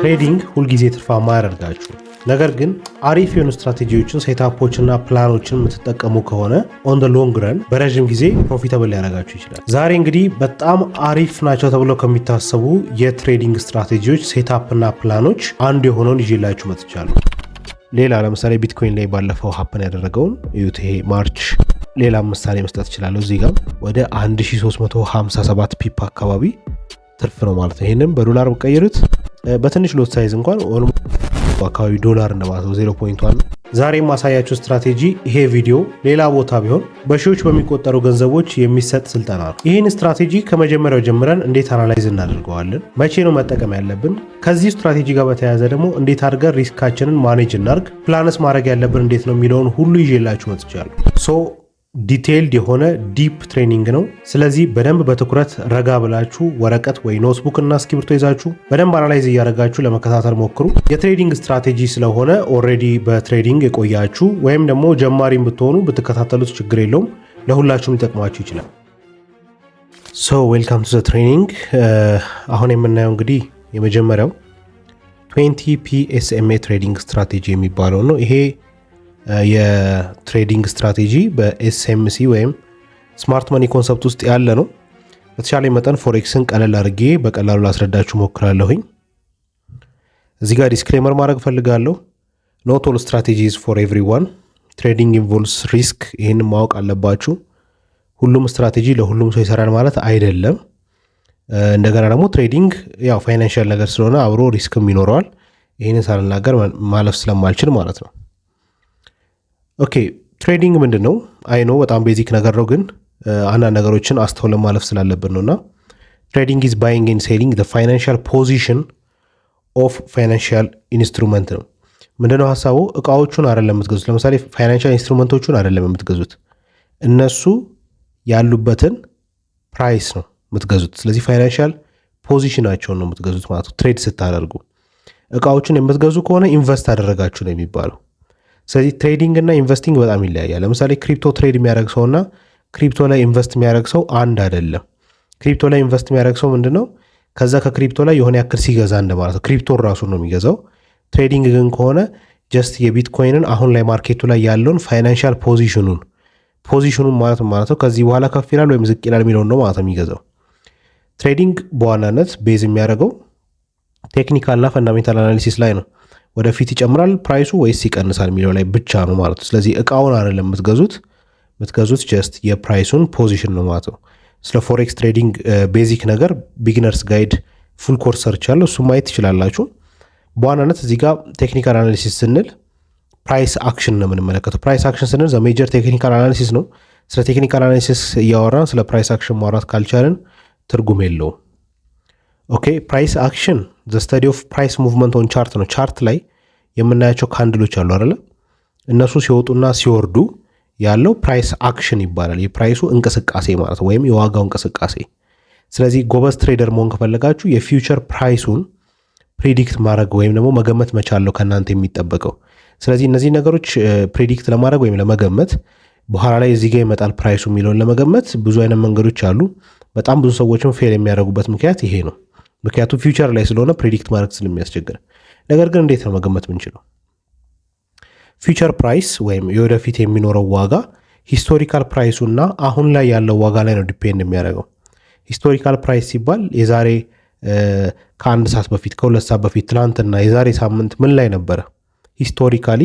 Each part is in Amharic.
ትሬዲንግ ሁልጊዜ ትርፋማ ያደርጋችሁ። ነገር ግን አሪፍ የሆኑ ስትራቴጂዎችን ሴታፖችና ፕላኖችን የምትጠቀሙ ከሆነ ኦን ደ ሎንግ ረን በረዥም ጊዜ ፕሮፊታብል ሊያደርጋችሁ ይችላል። ዛሬ እንግዲህ በጣም አሪፍ ናቸው ተብለው ከሚታሰቡ የትሬዲንግ ስትራቴጂዎች ሴታፕና ፕላኖች አንዱ የሆነውን ይዤላችሁ መጥቻለሁ። ሌላ ለምሳሌ ቢትኮይን ላይ ባለፈው ሀፕን ያደረገውን እዩት። ይሄ ማርች ሌላ ምሳሌ መስጠት እችላለሁ። እዚህ ጋር ወደ 1357 ፒፕ አካባቢ ትርፍ ነው ማለት ነው። ይህንም በዶላር ቀይሩት በትንሽ ሎት ሳይዝ እንኳን አካባቢ ዶላር እንደማለት ነው 0.1። ዛሬ የማሳያችሁ ስትራቴጂ ይሄ ቪዲዮ ሌላ ቦታ ቢሆን በሺዎች በሚቆጠሩ ገንዘቦች የሚሰጥ ስልጠና ነው። ይህን ስትራቴጂ ከመጀመሪያው ጀምረን እንዴት አናላይዝ እናደርገዋለን፣ መቼ ነው መጠቀም ያለብን፣ ከዚህ ስትራቴጂ ጋር በተያያዘ ደግሞ እንዴት አድርገን ሪስካችንን ማኔጅ እናርግ፣ ፕላንስ ማድረግ ያለብን እንዴት ነው የሚለውን ሁሉ ይዤላችሁ መጥቻለሁ። ዲቴይልድ የሆነ ዲፕ ትሬኒንግ ነው። ስለዚህ በደንብ በትኩረት ረጋ ብላችሁ ወረቀት ወይ ኖትቡክ እና እስክሪብቶ ይዛችሁ በደንብ አናላይዝ እያደረጋችሁ ለመከታተል ሞክሩ። የትሬዲንግ ስትራቴጂ ስለሆነ ኦልሬዲ በትሬዲንግ የቆያችሁ ወይም ደግሞ ጀማሪም ብትሆኑ ብትከታተሉት ችግር የለውም፣ ለሁላችሁም ሊጠቅማችሁ ይችላል። ዌልካም ቱ ዘ ትሬኒንግ። አሁን የምናየው እንግዲህ የመጀመሪያው 20 PSMA ትሬዲንግ ስትራቴጂ የሚባለው ነው። ይሄ የትሬዲንግ ስትራቴጂ በኤስኤምሲ ወይም ስማርት መኒ ኮንሰፕት ውስጥ ያለ ነው። በተሻለ መጠን ፎሬክስን ቀለል አድርጌ በቀላሉ ላስረዳችሁ ሞክራለሁኝ። እዚህ ጋር ዲስክሌመር ማድረግ ፈልጋለሁ። ኖት ኦል ስትራቴጂስ ፎር ኤቭሪዋን፣ ትሬዲንግ ኢንቮልቭስ ሪስክ። ይህንን ማወቅ አለባችሁ። ሁሉም ስትራቴጂ ለሁሉም ሰው ይሰራል ማለት አይደለም። እንደገና ደግሞ ትሬዲንግ ያው ፋይናንሻል ነገር ስለሆነ አብሮ ሪስክም ይኖረዋል። ይህንን ሳልናገር ማለፍ ስለማልችል ማለት ነው። ኦኬ፣ ትሬዲንግ ምንድን ነው? አይኖ በጣም ቤዚክ ነገር ነው፣ ግን አንዳንድ ነገሮችን አስተውለን ማለፍ ስላለብን ነውና ትሬዲንግ ኢዝ ባይንግ ኤንድ ሴሊንግ ዘ ፋይናንሻል ፖዚሽን ኦፍ ፋይናንሻል ኢንስትሩመንት ነው። ምንድነው ሀሳቡ? እቃዎቹን አይደለም የምትገዙት። ለምሳሌ ፋይናንሻል ኢንስትሩመንቶቹን አይደለም የምትገዙት፣ እነሱ ያሉበትን ፕራይስ ነው የምትገዙት። ስለዚህ ፋይናንሻል ፖዚሽናቸውን ነው የምትገዙት ማለት ነው። ትሬድ ስታደርጉ እቃዎቹን የምትገዙ ከሆነ ኢንቨስት አደረጋችሁ ነው የሚባለው። ስለዚህ ትሬዲንግ እና ኢንቨስቲንግ በጣም ይለያያል። ለምሳሌ ክሪፕቶ ትሬድ የሚያደርግ ሰው እና ክሪፕቶ ላይ ኢንቨስት የሚያደርግ ሰው አንድ አይደለም። ክሪፕቶ ላይ ኢንቨስት የሚያደርግ ሰው ምንድነው ከዛ ከክሪፕቶ ላይ የሆነ ያክል ሲገዛ እንደማለት ነው። ክሪፕቶን ራሱን ነው የሚገዛው። ትሬዲንግ ግን ከሆነ ጀስት የቢትኮይንን አሁን ላይ ማርኬቱ ላይ ያለውን ፋይናንሻል ፖዚሽኑን ማለት ነው ከዚህ በኋላ ከፍ ይላል ወይም ዝቅ ይላል የሚለውን ነው ማለት ነው የሚገዛው። ትሬዲንግ በዋናነት ቤዝ የሚያደርገው ቴክኒካልና ፈንዳሜንታል አናሊሲስ ላይ ነው። ወደፊት ይጨምራል ፕራይሱ ወይስ ይቀንሳል የሚለው ላይ ብቻ ነው ማለት ነው። ስለዚህ እቃውን አይደለም የምትገዙት ጀስት የፕራይሱን ፖዚሽን ነው ማለት ነው። ስለ ፎሬክስ ትሬዲንግ ቤዚክ ነገር ቢግነርስ ጋይድ ፉል ኮርስ ሰርች ያለው እሱ ማየት ትችላላችሁ። በዋናነት እዚህ ጋር ቴክኒካል አናሊሲስ ስንል ፕራይስ አክሽን ነው የምንመለከተው። ፕራይስ አክሽን ስንል ዘ ሜጀር ቴክኒካል አናሊሲስ ነው። ስለ ቴክኒካል አናሊሲስ እያወራን ስለ ፕራይስ አክሽን ማውራት ካልቻለን ትርጉም የለውም። ኦኬ፣ ፕራይስ አክሽን ዘ ስተዲ ኦፍ ፕራይስ ሙቭመንት ኦን ቻርት ነው። ቻርት ላይ የምናያቸው ካንድሎች አሉ አይደለ? እነሱ ሲወጡና ሲወርዱ ያለው ፕራይስ አክሽን ይባላል። የፕራይሱ እንቅስቃሴ ማለት ነው፣ ወይም የዋጋው እንቅስቃሴ። ስለዚህ ጎበዝ ትሬደር መሆን ከፈለጋችሁ የፊውቸር ፕራይሱን ፕሪዲክት ማድረግ ወይም ደግሞ መገመት መቻለው ከእናንተ የሚጠበቀው። ስለዚህ እነዚህ ነገሮች ፕሪዲክት ለማድረግ ወይም ለመገመት በኋላ ላይ እዚህ ጋር ይመጣል ፕራይሱ የሚለውን ለመገመት ብዙ አይነት መንገዶች አሉ። በጣም ብዙ ሰዎችም ፌል የሚያደርጉበት ምክንያት ይሄ ነው። ምክንያቱም ፊውቸር ላይ ስለሆነ ፕሬዲክት ማድረግ ስለሚያስቸግር። ነገር ግን እንዴት ነው መገመት ምንችለው? ፊውቸር ፕራይስ ወይም የወደፊት የሚኖረው ዋጋ ሂስቶሪካል ፕራይሱ እና አሁን ላይ ያለው ዋጋ ላይ ነው ዲፔንድ የሚያደርገው። ሂስቶሪካል ፕራይስ ሲባል የዛሬ ከአንድ ሰዓት በፊት ከሁለት ሰዓት በፊት ትናንትና የዛሬ ሳምንት ምን ላይ ነበረ? ሂስቶሪካሊ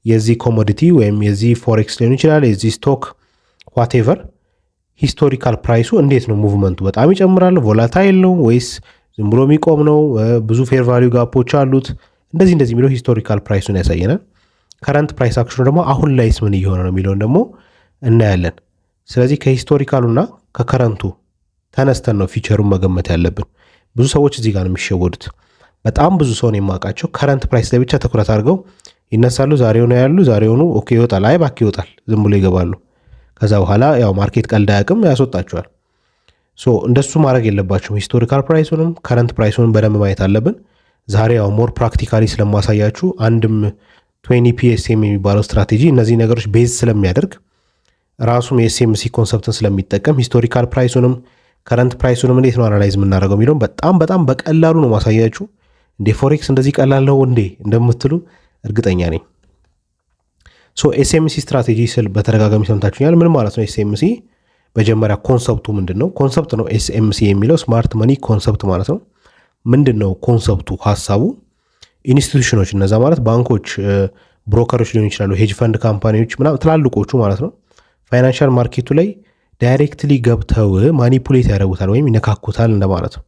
የዚህ ኮሞዲቲ ወይም የዚህ ፎሬክስ ሊሆን ይችላል የዚህ ስቶክ ዋቴቨር ሂስቶሪካል ፕራይሱ እንዴት ነው ሙቭመንቱ? በጣም ይጨምራል፣ ቮላታይል ነው ወይስ ዝም ብሎ የሚቆም ነው? ብዙ ፌር ቫሊዩ ጋፖች አሉት። እንደዚህ የሚለው ሂስቶሪካል ፕራይሱን ያሳየናል። ከረንት ፕራይስ አክሽኑ ደግሞ አሁን ላይስ ምን እየሆነ ነው የሚለውን ደግሞ እናያለን። ስለዚህ ከሂስቶሪካሉና ከከረንቱ ተነስተን ነው ፊቸሩን መገመት ያለብን። ብዙ ሰዎች እዚህ ጋር ነው የሚሸወዱት። በጣም ብዙ ሰውን የማውቃቸው ከረንት ፕራይስ ላይ ብቻ ትኩረት አድርገው ይነሳሉ። ዛሬውኑ ያሉ ዛሬውኑ ኦኬ ይወጣል፣ አይ ባክ ይወጣል፣ ዝም ብሎ ይገባሉ። ከዛ በኋላ ያው ማርኬት ቀልድ አያውቅም፣ ያስወጣቸዋል። እንደሱ ማድረግ የለባቸውም። ሂስቶሪካል ፕራይሱንም ከረንት ፕራይሱንም በደንብ ማየት አለብን። ዛሬ ያው ሞር ፕራክቲካሊ ስለማሳያችሁ አንድም 20 PSM የሚባለው ስትራቴጂ እነዚህ ነገሮች ቤዝ ስለሚያደርግ ራሱም የኤስኤምሲ ኮንሰፕትን ስለሚጠቀም ሂስቶሪካል ፕራይሱንም ከረንት ፕራይሱንም እንዴት ነው አናላይዝ የምናደርገው የሚለውን በጣም በቀላሉ ነው ማሳያችሁ። እንዴ ፎሬክስ እንደዚህ ቀላለው እንዴ እንደምትሉ እርግጠኛ ነኝ። ኤስኤምሲ ስትራቴጂ ስል በተደጋጋሚ ሰምታችሁኛል። ምን ማለት ነው ኤስኤምሲ? መጀመሪያ ኮንሰፕቱ ምንድን ነው? ኮንሰፕት ነው ኤስኤምሲ የሚለው ስማርት መኒ ኮንሰፕት ማለት ነው። ምንድን ነው ኮንሰፕቱ? ሀሳቡ ኢንስቲቱሽኖች፣ እነዛ ማለት ባንኮች፣ ብሮከሮች ሊሆኑ ይችላሉ፣ ሄጅ ፈንድ ካምፓኒዎች ምናምን ትላልቆቹ ማለት ነው ፋይናንሻል ማርኬቱ ላይ ዳይሬክትሊ ገብተው ማኒፑሌት ያደርጉታል ወይም ይነካኩታል እንደማለት ነው።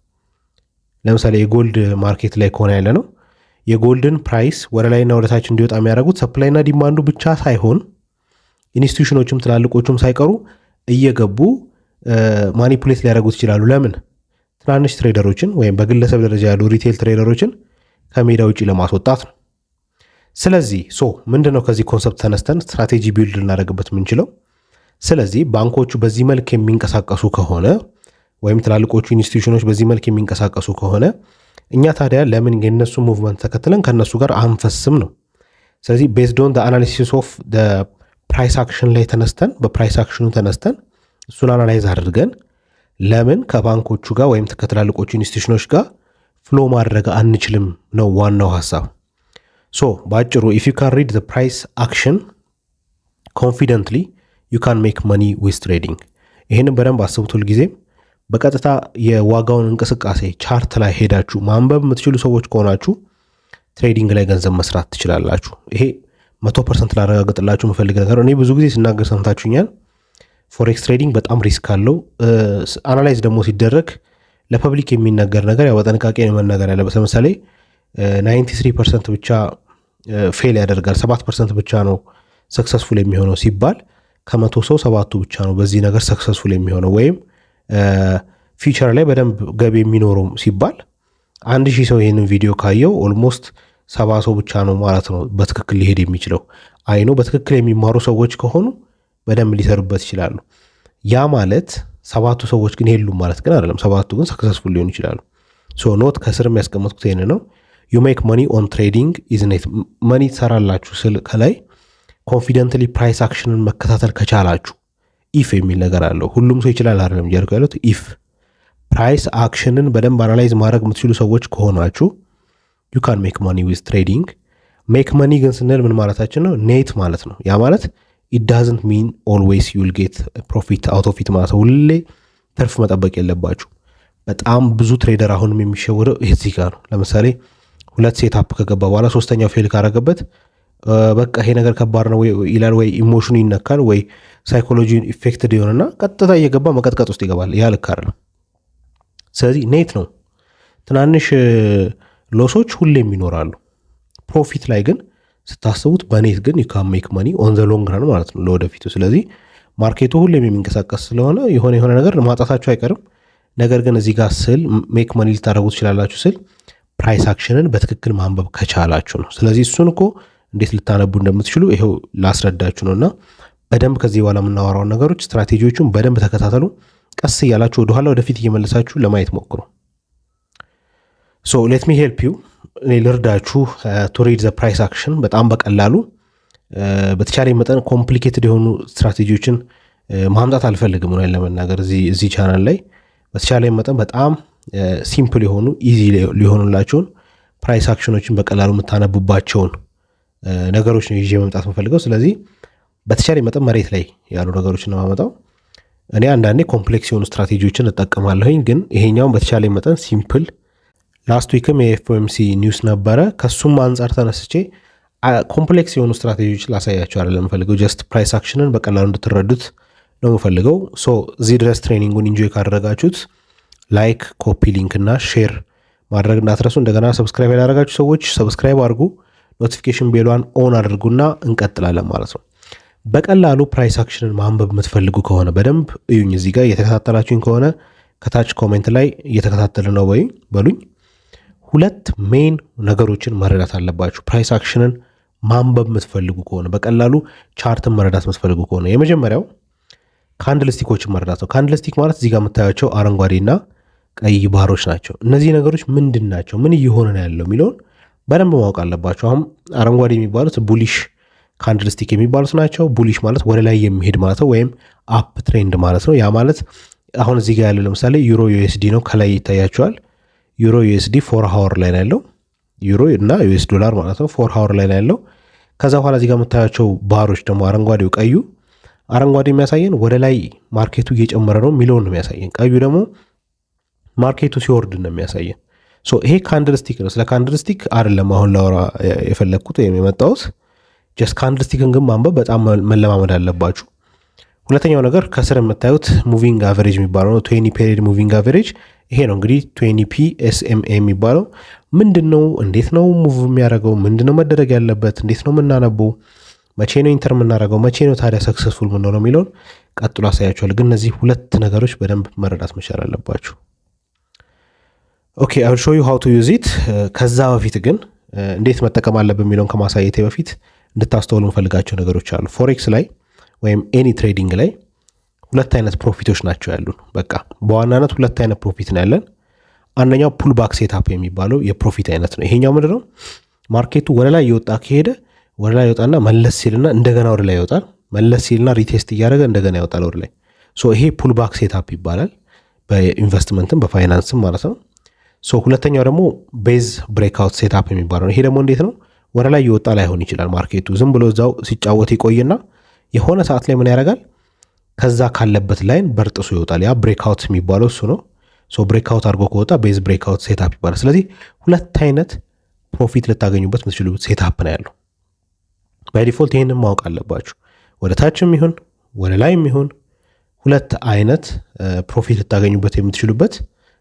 ለምሳሌ የጎልድ ማርኬት ላይ ከሆነ ያለ ነው የጎልድን ፕራይስ ወደ ላይና ወደ ታች እንዲወጣ የሚያደርጉት ሰፕላይና ዲማንዱ ብቻ ሳይሆን ኢንስቲቱሽኖችም ትላልቆቹም ሳይቀሩ እየገቡ ማኒፑሌት ሊያደርጉት ይችላሉ። ለምን? ትናንሽ ትሬደሮችን ወይም በግለሰብ ደረጃ ያሉ ሪቴል ትሬደሮችን ከሜዳ ውጭ ለማስወጣት ነው። ስለዚህ ምንድነው ከዚህ ኮንሰፕት ተነስተን ስትራቴጂ ቢልድ ልናደርግበት የምንችለው? ስለዚህ ባንኮቹ በዚህ መልክ የሚንቀሳቀሱ ከሆነ ወይም ትላልቆቹ ኢንስቲቱሽኖች በዚህ መልክ የሚንቀሳቀሱ ከሆነ እኛ ታዲያ ለምን የነሱ ሙቭመንት ተከትለን ከነሱ ጋር አንፈስም ነው። ስለዚህ ቤዝድ ኦን አናሊሲስ ኦፍ ፕራይስ አክሽን ላይ ተነስተን በፕራይስ አክሽኑ ተነስተን እሱን አናላይዝ አድርገን ለምን ከባንኮቹ ጋር ወይም ከትላልቆቹ ኢንስቲቱሽኖች ጋር ፍሎ ማድረግ አንችልም ነው ዋናው ሀሳብ። በአጭሩ ኢፍ ዩ ካን ሪድ ዘ ፕራይስ አክሽን ኮንፊደንትሊ ዩ ካን ሜክ መኒ ዊዝ ትሬዲንግ። ይህንን በደንብ አስቡት። ሁልጊዜም በቀጥታ የዋጋውን እንቅስቃሴ ቻርት ላይ ሄዳችሁ ማንበብ የምትችሉ ሰዎች ከሆናችሁ ትሬዲንግ ላይ ገንዘብ መስራት ትችላላችሁ። ይሄ 100% ላረጋግጥላችሁ የምፈልግ ነገር። እኔ ብዙ ጊዜ ስናገር ሰምታችሁኛል። ፎሬክስ ትሬዲንግ በጣም ሪስክ አለው። አናላይዝ ደግሞ ሲደረግ ለፐብሊክ የሚነገር ነገር ያው በጥንቃቄ ነው መነገር ያለበት። ለምሳሌ 93% ብቻ ፌል ያደርጋል፣ 7% ብቻ ነው ሰክሰስፉል የሚሆነው ሲባል ከመቶ ሰው 7ቱ ብቻ ነው በዚህ ነገር ሰክሰስፉል የሚሆነው ወይም ፊቸር ላይ በደንብ ገቢ የሚኖረው ሲባል 1000 ሰው ይህንን ቪዲዮ ካየው ኦልሞስት 70 ሰው ብቻ ነው ማለት ነው በትክክል ሊሄድ የሚችለው። አይኖ በትክክል የሚማሩ ሰዎች ከሆኑ በደንብ ሊሰሩበት ይችላሉ። ያ ማለት 7ቱ ሰዎች ግን የሉም ማለት ግን አይደለም። 7ቱ ግን ሰክሰስፉል ሊሆኑ ይችላሉ። ኖት ከስር የሚያስቀምጥኩት ይህን ነው። ዩ ሜክ መኒ ኦን ትሬዲንግ ኢዝኔት። መኒ ትሰራላችሁ ስል ከላይ ኮንፊደንትሊ ፕራይስ አክሽንን መከታተል ከቻላችሁ ኢፍ የሚል ነገር አለው። ሁሉም ሰው ይችላል አይደለም እያልኩ ያሉት። ኢፍ ፕራይስ አክሽንን በደንብ አናላይዝ ማድረግ የምትችሉ ሰዎች ከሆናችሁ ዩ ካን ሜክ መኒ ዊዝ ትሬዲንግ። ሜክ መኒ ግን ስንል ምን ማለታችን ነው? ኔት ማለት ነው። ያ ማለት ኢት ዳዝንት ሚን ኦልዌይስ ዩል ጌት ፕሮፊት አውት ኦፍ ኢት ማለት ነው። ሁሌ ትርፍ መጠበቅ የለባችሁ። በጣም ብዙ ትሬደር አሁንም የሚሸውረው እዚህ ጋር ነው። ለምሳሌ 2 ሴታፕ ከገባ በኋላ 3ኛው ፌል ካረገበት በቃ ይሄ ነገር ከባድ ነው ይላል፣ ወይ ኢሞሽኑ ይነካል፣ ወይ ሳይኮሎጂን ኢፌክትድ ይሆንና ቀጥታ እየገባ መቀጥቀጥ ውስጥ ይገባል። ያ ልክ አይደለም። ስለዚህ ኔት ነው። ትናንሽ ሎሶች ሁሌም ይኖራሉ። ፕሮፊት ላይ ግን ስታስቡት በኔት ግን ዩ ካን ሜክ መኒ ኦን ዘ ሎንግ ረን ማለት ነው ለወደፊቱ። ስለዚህ ማርኬቱ ሁሌም የሚንቀሳቀስ ስለሆነ የሆነ ነገር ማጣታችሁ አይቀርም። ነገር ግን እዚህ ጋር ስል ሜክ መኒ ልታደርጉ ትችላላችሁ ስል ፕራይስ አክሽንን በትክክል ማንበብ ከቻላችሁ ነው። ስለዚህ እሱን እኮ እንዴት ልታነቡ እንደምትችሉ ይሄው ላስረዳችሁ ነው። እና በደንብ ከዚህ በኋላ የምናወራውን ነገሮች ስትራቴጂዎቹን በደንብ ተከታተሉ። ቀስ እያላችሁ ወደኋላ ወደፊት እየመለሳችሁ ለማየት ሞክሩ። ሌት ሚ ሄልፕ ዩ፣ እኔ ልርዳችሁ ቱ ሪድ ዘ ፕራይስ አክሽን በጣም በቀላሉ። በተቻለ መጠን ኮምፕሊኬትድ የሆኑ ስትራቴጂዎችን ማምጣት አልፈልግም ነው ለመናገር እዚህ ቻናል ላይ። በተቻለ መጠን በጣም ሲምፕል የሆኑ ኢዚ ሊሆኑላችሁን ፕራይስ አክሽኖችን በቀላሉ የምታነቡባቸውን ነገሮች ነው ይዤ መምጣት የምፈልገው። ስለዚህ በተቻለ መጠን መሬት ላይ ያሉ ነገሮችን ነው የማመጣው። እኔ አንዳንዴ ኮምፕሌክስ የሆኑ ስትራቴጂዎችን እጠቀማለሁኝ፣ ግን ይሄኛውን በተቻለ መጠን ሲምፕል። ላስት ዊክም የኤፍኦኤምሲ ኒውስ ነበረ። ከሱም አንጻር ተነስቼ ኮምፕሌክስ የሆኑ ስትራቴጂዎች ላሳያቸው አይደለም የምፈልገው፣ ጀስት ፕራይስ አክሽንን በቀላሉ እንድትረዱት ነው የምፈልገው። እዚህ ድረስ ትሬኒንጉን ኢንጆይ ካደረጋችሁት ላይክ፣ ኮፒ ሊንክ እና ሼር ማድረግ እንዳትረሱ። እንደገና ሰብስክራይብ ያላደረጋችሁ ሰዎች ሰብስክራይብ አድርጉ፣ ኖቲፊኬሽን ቤሏን ኦን አድርጉና እንቀጥላለን ማለት ነው። በቀላሉ ፕራይስ አክሽንን ማንበብ የምትፈልጉ ከሆነ በደንብ እዩኝ። እዚህ ጋር እየተከታተላችሁኝ ከሆነ ከታች ኮሜንት ላይ እየተከታተል ነው ወይ በሉኝ። 2 ሜን ነገሮችን መረዳት አለባችሁ ፕራይስ አክሽንን ማንበብ የምትፈልጉ ከሆነ፣ በቀላሉ ቻርትን መረዳት የምትፈልጉ ከሆነ። የመጀመሪያው ካንድልስቲኮችን መረዳት ነው። ካንድልስቲክ ማለት እዚህ ጋር የምታያቸው አረንጓዴና ቀይ ባሮች ናቸው። እነዚህ ነገሮች ምንድን ናቸው፣ ምን እየሆነ ነው ያለው የሚለውን በደንብ ማወቅ አለባቸው። አሁን አረንጓዴ የሚባሉት ቡሊሽ ካንድልስቲክ የሚባሉት ናቸው። ቡሊሽ ማለት ወደ ላይ የሚሄድ ማለት ነው፣ ወይም አፕ ትሬንድ ማለት ነው። ያ ማለት አሁን እዚህ ጋር ያለው ለምሳሌ ዩሮ ዩኤስዲ ነው፣ ከላይ ይታያቸዋል። ዩሮ ዩኤስዲ 4 ሃወር ላይ ነው ያለው። ዩሮ እና ዩኤስ ዶላር ማለት ነው። 4 ሃወር ላይ ነው ያለው። ከዛ በኋላ እዚህ ጋር የምታያቸው ባሮች ደግሞ አረንጓዴው ቀዩ አረንጓዴ የሚያሳየን ወደ ላይ ማርኬቱ እየጨመረ ነው የሚለውን ነው የሚያሳየን። ቀዩ ደግሞ ማርኬቱ ሲወርድ ነው የሚያሳየን። ይሄ ካንድልስቲክ ነው። ስለ ካንድልስቲክ አይደለም አሁን ላወራ የፈለግኩት ወይም የመጣሁት። ጀስት ካንድልስቲክን ግን ማንበብ በጣም መለማመድ አለባችሁ። ሁለተኛው ነገር ከስር የምታዩት ሙቪንግ አቨሬጅ የሚባለው ነው። 20 ፔሪድ ሙቪንግ አቨሬጅ ይሄ ነው እንግዲህ 20 PSMA የሚባለው ምንድን ነው? እንዴት ነው ሙቭ የሚያደርገው? ምንድን ነው መደረግ ያለበት? እንዴት ነው የምናነበው? መቼ ነው ኢንተር የምናደርገው? መቼ ነው ታዲያ ሰክሰስፉል ምንሆነው የሚለውን ቀጥሎ አሳያችኋል። ግን እነዚህ ሁለት ነገሮች በደንብ መረዳት መቻል አለባችሁ። ኦኬ አይ ዊል ሾው ዩ ሃው ቱ ዩዝ ኢት። ከዛ በፊት ግን እንዴት መጠቀም አለብን የሚለውን ከማሳየቴ በፊት እንድታስተውሉ የምፈልጋቸው ነገሮች አሉ። ፎሬክስ ላይ ወይም ኤኒ ትሬዲንግ ላይ ሁለት አይነት ፕሮፊቶች ናቸው ያሉን። በቃ በዋናነት ሁለት አይነት ፕሮፊት ነው ያለን። አንደኛው ፑልባክ ሴታፕ የሚባለው የፕሮፊት አይነት ነው። ይሄኛው ምንድን ነው? ማርኬቱ ወደ ላይ እየወጣ ከሄደ ወደ ላይ ይወጣና መለስ ሲልና እንደገና ወደ ላይ ይወጣል። መለስ ሲልና ሪቴስት እያደረገ እንደገና ይወጣል ወደ ላይ። ይሄ ፑልባክ ሴታፕ ይባላል በኢንቨስትመንትም በፋይናንስም ማለት ነው። ሁለተኛው ደግሞ ቤዝ ብሬክአውት ሴታፕ የሚባለው ነው። ይሄ ደግሞ እንዴት ነው? ወደ ላይ እየወጣ ላይሆን ይችላል ማርኬቱ ዝም ብሎ እዛው ሲጫወት ይቆይና የሆነ ሰዓት ላይ ምን ያደርጋል? ከዛ ካለበት ላይን በርጥሶ ይወጣል። ያ ብሬክአውት የሚባለው እሱ ነው። ብሬክአውት አድርጎ ከወጣ ቤዝ ብሬክአውት ሴታፕ ይባላል። ስለዚህ ሁለት አይነት ፕሮፊት ልታገኙበት የምትችሉበት ሴታፕ ነው ያለው። ባይ ዲፎልት ይህንን ማወቅ አለባችሁ። ወደ ታችም ይሁን ወደ ላይም ይሁን ሁለት አይነት ፕሮፊት ልታገኙበት የምትችሉበት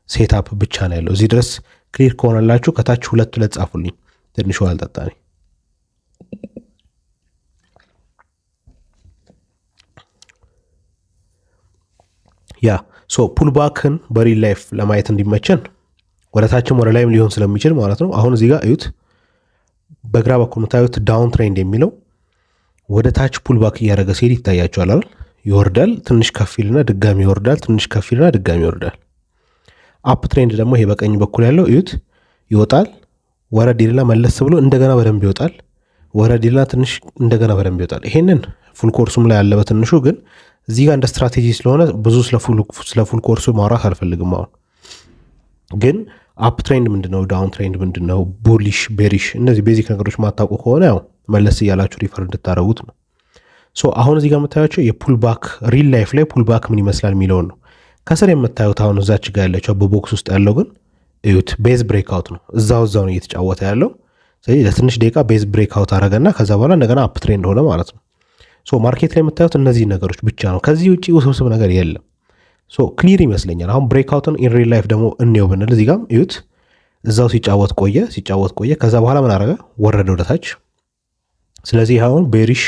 ሴታፕ ብቻ ነው ያለው። እዚህ ድረስ ክሊር ከሆነላችሁ ከታች ሁለት ጻፉልኝ። ትንሹ አልጠጣኔ ያ ፑልባክን በሪል ላይፍ ለማየት እንዲመቸን ወደ ታችም ወደ ላይም ሊሆን ስለሚችል ማለት ነው። አሁን እዚህ ጋር እዩት። በግራ በኩል የምታዩት ዳውን ትሬንድ የሚለው ወደ ታች ፑልባክ እያደረገ ሲሄድ ይታያቸዋል አይደል? ይወርዳል፣ ትንሽ ከፊልና ድጋሚ ይወርዳል፣ ትንሽ ከፊልና ድጋሚ ይወርዳል። አፕ ትሬንድ ደግሞ ይሄ በቀኝ በኩል ያለው እዩት። ይወጣል፣ ወረድ ይልና መለስ ብሎ እንደገና በደንብ ይወጣል፣ ወረድ ይልና ትንሽ እንደገና በደንብ ይወጣል። ይሄንን ፉል ኮርሱም ላይ ያለ በትንሹ ግን እዚህ ጋር እንደ ስትራቴጂ ስለሆነ ብዙ ስለ ፉል ኮርሱ ማውራት አልፈልግም። አሁን ግን አፕ ትሬንድ ምንድነው፣ ዳውን ትሬንድ ምንድነው፣ ቡሊሽ ቤሪሽ፣ እነዚህ ቤዚክ ነገሮች ማታውቁ ከሆነ ያው መለስ እያላችሁ ሪፈር እንድታደረጉት ነው። አሁን እዚህ ጋር የምታያቸው የፑልባክ ሪል ላይፍ ላይ ፑልባክ ምን ይመስላል የሚለውን ነው። ከስር የምታዩት አሁን እዛች ጋር ያለችው በቦክስ ውስጥ ያለው ግን እዩት፣ ቤዝ ብሬክአውት ነው። እዛው ነው እየተጫወተ ያለው። ስለዚህ ለትንሽ ደቂቃ ቤዝ ብሬክአውት አረገና ከዛ በኋላ እንደገና አፕ ትሬንድ ሆነ ማለት ነው። ማርኬት ላይ የምታዩት እነዚህ ነገሮች ብቻ ነው። ከዚህ ውጭ ውስብስብ ነገር የለም። ክሊር ይመስለኛል። አሁን ብሬክአውትን ኢን ሪል ላይፍ ደግሞ እንየው ብንል እዚህ ጋም እዩት፣ እዛው ሲጫወት ቆየ። ከዛ በኋላ ምን አረገ? ወረደ ወደታች። ስለዚህ አሁን ቤሪሽ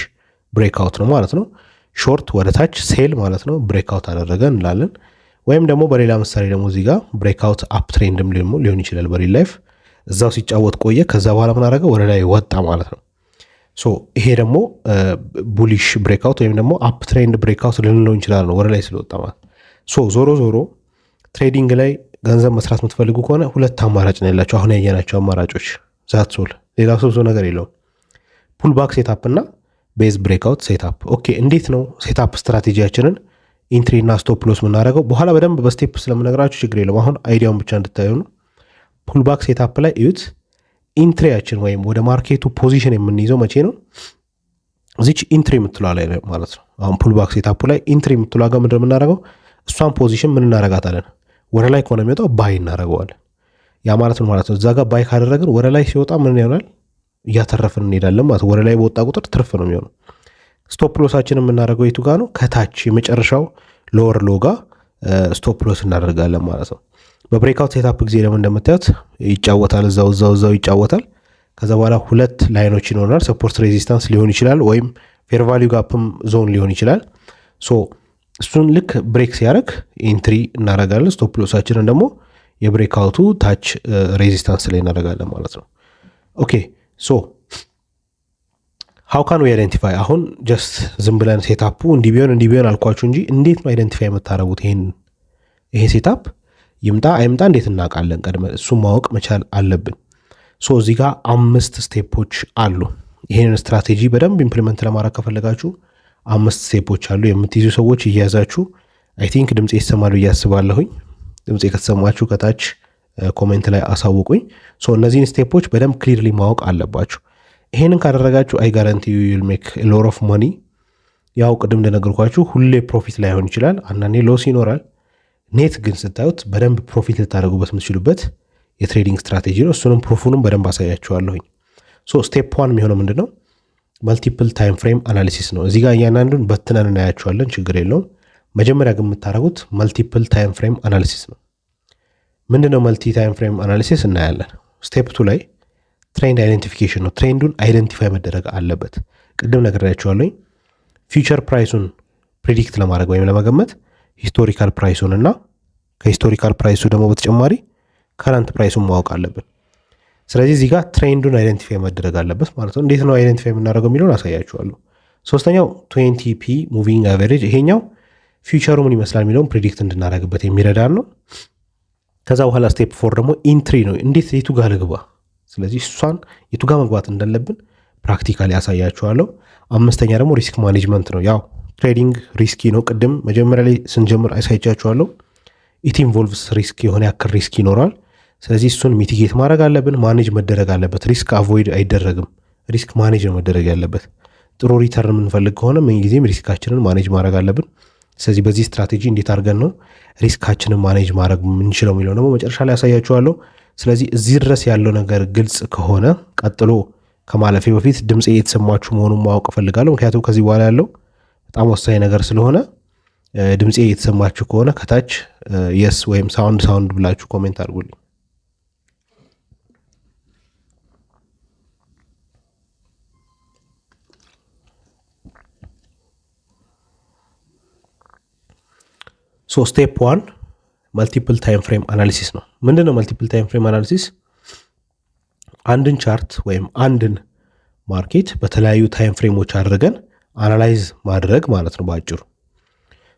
ብሬክአውት ነው ማለት ነው። ሾርት ወደ ታች ሴል ማለት ነው። ብሬክአውት አደረገ እንላለን። ወይም ደግሞ በሌላ ምሳሌ ደግሞ እዚህ ጋር ብሬክአውት አፕ ትሬንድም ሊሆን ይችላል በሪል ላይፍ። እዛው ሲጫወት ቆየ፣ ከዛ በኋላ ምን አረገ? ወደ ላይ ወጣ ማለት ነው። ይሄ ደግሞ ቡሊሽ ብሬክአውት ወይም ደግሞ አፕ ትሬንድ ብሬክአውት ልንለው እንችላለን ወደ ላይ ስለወጣ ማለት። ዞሮ ዞሮ ትሬዲንግ ላይ ገንዘብ መስራት የምትፈልጉ ከሆነ ሁለት አማራጭ ነው ያላቸው አሁን ያየናቸው አማራጮች። ዛትሶል ሌላ ብዙ ነገር የለውም። ፑልባክ ሴታፕ እና ቤዝ ብሬክአውት ሴታፕ። ኦኬ እንዴት ነው ሴታፕ ስትራቴጂያችንን ኢንትሪ እና ስቶፕ ሎስ የምናደርገው? በኋላ በደንብ በስቴፕ ስለምነግራችሁ ችግር የለውም። አሁን አይዲያውን ብቻ እንድታዩ ነው። ፑልባክ ሴታፕ ላይ እዩት። ኢንትሪያችን ወይም ወደ ማርኬቱ ፖዚሽን የምንይዘው መቼ ነው? እዚች ኢንትሪ የምትለዋ ላይ ማለት ነው። አሁን ፑልባክ ሴታፑ ላይ ኢንትሪ የምትለዋ ጋር ምንድን የምናደርገው? እሷን ፖዚሽን ምን እናረጋታለን? ወደ ላይ ከሆነ የሚወጣው ባይ እናደርገዋለን። ያ ማለት ነው ማለት ነው። እዛ ጋር ባይ ካደረግን ወደ ላይ ሲወጣ ምን ይሆናል? እያተረፍን እንሄዳለን ማለት። ወደ ላይ በወጣ ቁጥር ትርፍ ነው የሚሆነው። ስቶፕ ሎሳችን የምናደርገው የቱ ጋር ነው? ከታች የመጨረሻው ሎወር ሎ ጋር ስቶፕ ሎስ እናደርጋለን ማለት ነው። በብሬክአውት ሴታፕ ጊዜ ደግሞ እንደምታዩት ይጫወታል፣ እዛው ይጫወታል። ከዛ በኋላ ሁለት ላይኖች ይኖራል። ሰፖርት ሬዚስታንስ ሊሆን ይችላል፣ ወይም ፌር ቫሊዩ ጋፕም ዞን ሊሆን ይችላል። እሱን ልክ ብሬክ ሲያደርግ ኢንትሪ እናደርጋለን። ስቶፕ ሎሳችንን ደግሞ የብሬክአውቱ ታች ሬዚስታንስ ላይ እናደርጋለን ማለት ነው። ኦኬ ሃው ካን ዊ አይደንቲፋይ? አሁን ጀስት ዝም ብለን ሴታፑ እንዲህ ቢሆን አልኳችሁ እንጂ እንዴት ነው አይደንቲፋይ የምታደርጉት? ይሄ ሴታፕ ይምጣ አይምጣ እንዴት እናውቃለን? ቀድመ እሱም ማወቅ መቻል አለብን። እዚህ ጋር 5 ስቴፖች አሉ። ይሄንን ስትራቴጂ በደንብ ኢምፕሊመንት ለማድረግ ከፈለጋችሁ 5 ስቴፖች አሉ። የምትይዙ ሰዎች እያያዛችሁ አይ ቲንክ ድምፄ ይሰማል ብዬ አስባለሁኝ። ድምፄ ከተሰማችሁ ከታች ኮሜንት ላይ አሳውቁኝ። እነዚህን ስቴፖች በደንብ ክሊርሊ ማወቅ አለባችሁ። ይሄንን ካደረጋችሁ አይ ጋራንቲ ዩል ሜክ ሎት ኦፍ መኒ። ያው ቅድም እንደነገርኳችሁ ሁሌ ፕሮፊት ላይሆን ይችላል፣ አንዳንዴ ሎስ ይኖራል። ኔት ግን ስታዩት በደንብ ፕሮፊት ልታደርጉበት የምትችሉበት የትሬዲንግ ስትራቴጂ ነው። እሱንም ፕሩፉንም በደንብ አሳያችኋለሁኝ። ስቴፕ ዋን የሚሆነው ምንድን ነው? መልቲፕል ታይም ፍሬም አናሊሲስ ነው። እዚህ ጋር እያንዳንዱን በትነን እናያቸዋለን፣ ችግር የለውም። መጀመሪያ ግን የምታደርጉት መልቲፕል ታይም ፍሬም አናሊሲስ ነው። ምንድነው መልቲ ታይም ፍሬም አናሊሲስ? እናያለን። ስቴፕ ቱ ላይ ትሬንድ አይደንቲፊኬሽን ነው። ትሬንዱን አይደንቲፋይ መደረግ አለበት። ቅድም ነግሬያቸዋለሁ። ፊውቸር ፕራይሱን ፕሪዲክት ለማድረግ ወይም ለመገመት ሂስቶሪካል ፕራይሱን እና ከሂስቶሪካል ፕራይሱ ደግሞ በተጨማሪ ከረንት ፕራይሱን ማወቅ አለብን። ስለዚህ እዚህ ጋር ትሬንዱን አይደንቲፋይ መደረግ አለበት ማለት ነው። እንዴት ነው አይደንቲፋይ የምናደርገው የሚለውን አሳያችኋለሁ። ሶስተኛው 20ፒ ሙቪንግ አቨሬጅ፣ ይሄኛው ፊውቸሩ ምን ይመስላል የሚለውን ፕሪዲክት እንድናደርግበት የሚረዳን ነው። ከዛ በኋላ ስቴፕ ፎር ደግሞ ኢንትሪ ነው። እንዴት የቱ ጋር ልግባ፣ ስለዚህ እሷን የቱ ጋር መግባት እንዳለብን ፕራክቲካሊ ያሳያችኋለሁ። አምስተኛ ደግሞ ሪስክ ማኔጅመንት ነው። ያው ትሬዲንግ ሪስኪ ነው። ቅድም መጀመሪያ ላይ ስንጀምር አሳይቻችኋለሁ። ኢት ኢንቮልቭስ ሪስክ፣ የሆነ ያክል ሪስክ ይኖራል። ስለዚህ እሱን ሚቲጌት ማድረግ አለብን፣ ማኔጅ መደረግ አለበት። ሪስክ አቮይድ አይደረግም፣ ሪስክ ማኔጅ ነው መደረግ ያለበት። ጥሩ ሪተርን የምንፈልግ ከሆነ ምንጊዜም ሪስካችንን ማኔጅ ማድረግ አለብን። ስለዚህ በዚህ ስትራቴጂ እንዴት አድርገን ነው ሪስካችንን ማኔጅ ማድረግ የምንችለው የሚለው ደግሞ መጨረሻ ላይ ያሳያችኋለሁ። ስለዚህ እዚህ ድረስ ያለው ነገር ግልጽ ከሆነ ቀጥሎ ከማለፌ በፊት ድምፄ የተሰማችሁ መሆኑን ማወቅ እፈልጋለሁ። ምክንያቱም ከዚህ በኋላ ያለው በጣም ወሳኝ ነገር ስለሆነ ድምፄ የተሰማችሁ ከሆነ ከታች የስ ወይም ሳውንድ ብላችሁ ኮሜንት አድርጉልኝ። ስቴፕ ዋን መልቲፕል ታይም ፍሬም አናሊሲስ ነው። ምንድን ነው መልቲፕል ታይም ፍሬም አናሊሲስ? አንድን ቻርት ወይም አንድን ማርኬት በተለያዩ ታይም ፍሬሞች አድርገን አናላይዝ ማድረግ ማለት ነው በአጭሩ።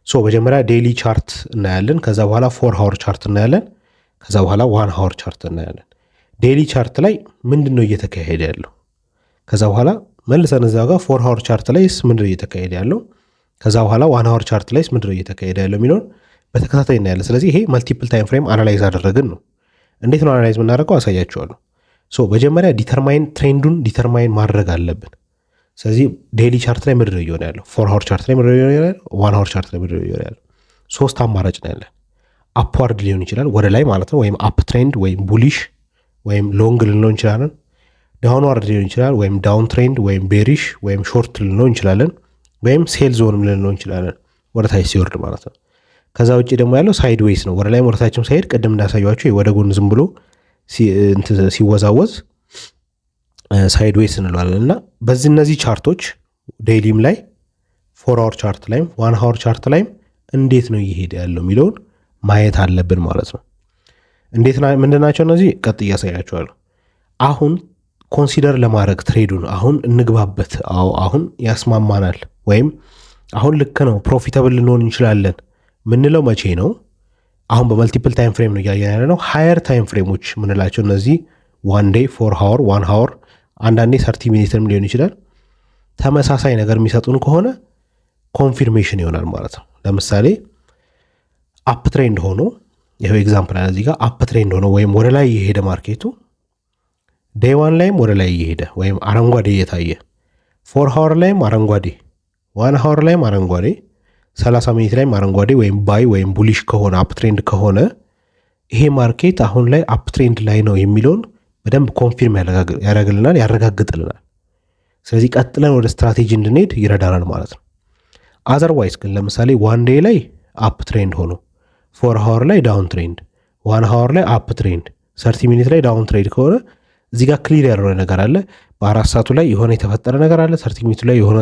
መጀመሪያ ዴይሊ ቻርት እናያለን። ከዛ በኋላ 4 ሃወር ቻርት እናያለን። ከዛ በኋላ 1 ሃወር ቻርት እናያለን። ዴይሊ ቻርት ላይ ምንድን ነው እየተካሄደ ያለው? ከዛ በኋላ መልሰን እዛ ጋር 4 ሃወር ቻርት ላይ ምንድን ነው እየተካሄደ ያለው? ከዛ በኋላ 1 ሃወር ቻርት ላይ ምንድን ነው እየተካሄደ ያለው የሚለውን በተከታታይ እናያለን። ስለዚህ ይሄ መልቲፕል ታይም ፍሬም አናላይዝ አደረግን ነው። እንዴት ነው አናላይዝ የምናደርገው? አሳያችኋለሁ። መጀመሪያ ትሬንዱን ዲተርማይን ማድረግ አለብን። ስለዚህ ዴይሊ ቻርት ላይ ምንድን ነው እየሆነ ያለው? 4 ሃወር ቻርት ላይ ምንድን ነው እየሆነ ያለው? 1 ሃወር ቻርት ላይ ምንድን ነው እየሆነ ያለው? 3 አማራጭ ነው ያለን። አፕዋርድ ሊሆን ይችላል ወደ ላይ ማለት ነው፣ ወይም አፕ ትሬንድ ወይም ቡሊሽ ወይም ሎንግ ልንለው እንችላለን። ዳውንዋርድ ሊሆን ይችላል ወይም ዳውን ትሬንድ ወይም ቤሪሽ ወይም ሾርት ልንለው እንችላለን፣ ወይም ሴል ዞንም ልንለው እንችላለን፣ ወደ ታች ሲወርድ ማለት ነው። ከዛ ውጭ ደግሞ ያለው ሳይድ ዌይስ ነው። ወደ ላይ ወደታችም ሳይሄድ ቅድም እንዳሳያችሁ ወደ ጎን ዝም ብሎ ሲወዛወዝ ሳይድ ዌይስ እንለዋለን። እና በዚህ እነዚህ ቻርቶች ዴይሊም ላይ 4 ሃወር ቻርት ላይም 1 ሃወር ቻርት ላይም እንዴት ነው እየሄደ ያለው የሚለውን ማየት አለብን ማለት ነው። እንዴት ምንድናቸው እነዚህ? ቀጥ እያሳያቸዋለሁ። አሁን ኮንሲደር ለማድረግ ትሬዱን አሁን እንግባበት፣ አሁን ያስማማናል ወይም አሁን ልክ ነው ፕሮፊታብል ልንሆን እንችላለን ምንለው መቼ ነው? አሁን በመልቲፕል ታይም ፍሬም ነው እያየን ያለ ነው። ሃየር ታይም ፍሬሞች ምንላቸው እነዚህ 1 ዴይ 4 ሃወር 1 ሃወር አንዳንዴ 30 ሚኒትም ሊሆን ይችላል። ተመሳሳይ ነገር የሚሰጡን ከሆነ ኮንፊርሜሽን ይሆናል ማለት ነው። ለምሳሌ አፕ ትሬንድ ሆኖ ይሄው ኤግዛምፕል አለ እዚህ ጋር አፕ ትሬንድ ሆኖ ወይም ወደ ላይ እየሄደ ማርኬቱ ዴይ 1 ላይም ወደ ላይ እየሄደ ወይም አረንጓዴ እየታየ 4 ሃወር ላይም አረንጓዴ 1 ሃወር ላይም አረንጓዴ 30 ሚኒት ላይም አረንጓዴ ወይም ባይ ወይም ቡሊሽ ከሆነ አፕ ትሬንድ ከሆነ ይሄ ማርኬት አሁን ላይ አፕ ትሬንድ ላይ ነው የሚለውን በደንብ ኮንፊርም ያደርግልናል፣ ያረጋግጥልናል። ስለዚህ ቀጥለን ወደ ስትራቴጂ እንድንሄድ ይረዳናል ማለት ነው። አዘርዋይስ ግን ለምሳሌ 1 ዴይ ላይ አፕ ትሬንድ ሆኖ 4 ሃወር ላይ ዳውን ትሬንድ 1 ሃወር ላይ አፕ ትሬንድ 30 ሚኒት ላይ ዳውን ትሬንድ ከሆነ እዚህ ጋር ክሊር ያልሆነ ነገር አለ። በ4 ሰዓቱ ላይ የሆነ የተፈጠረ ነገር አለ። 30 ሚኒቱ ላይ የሆነ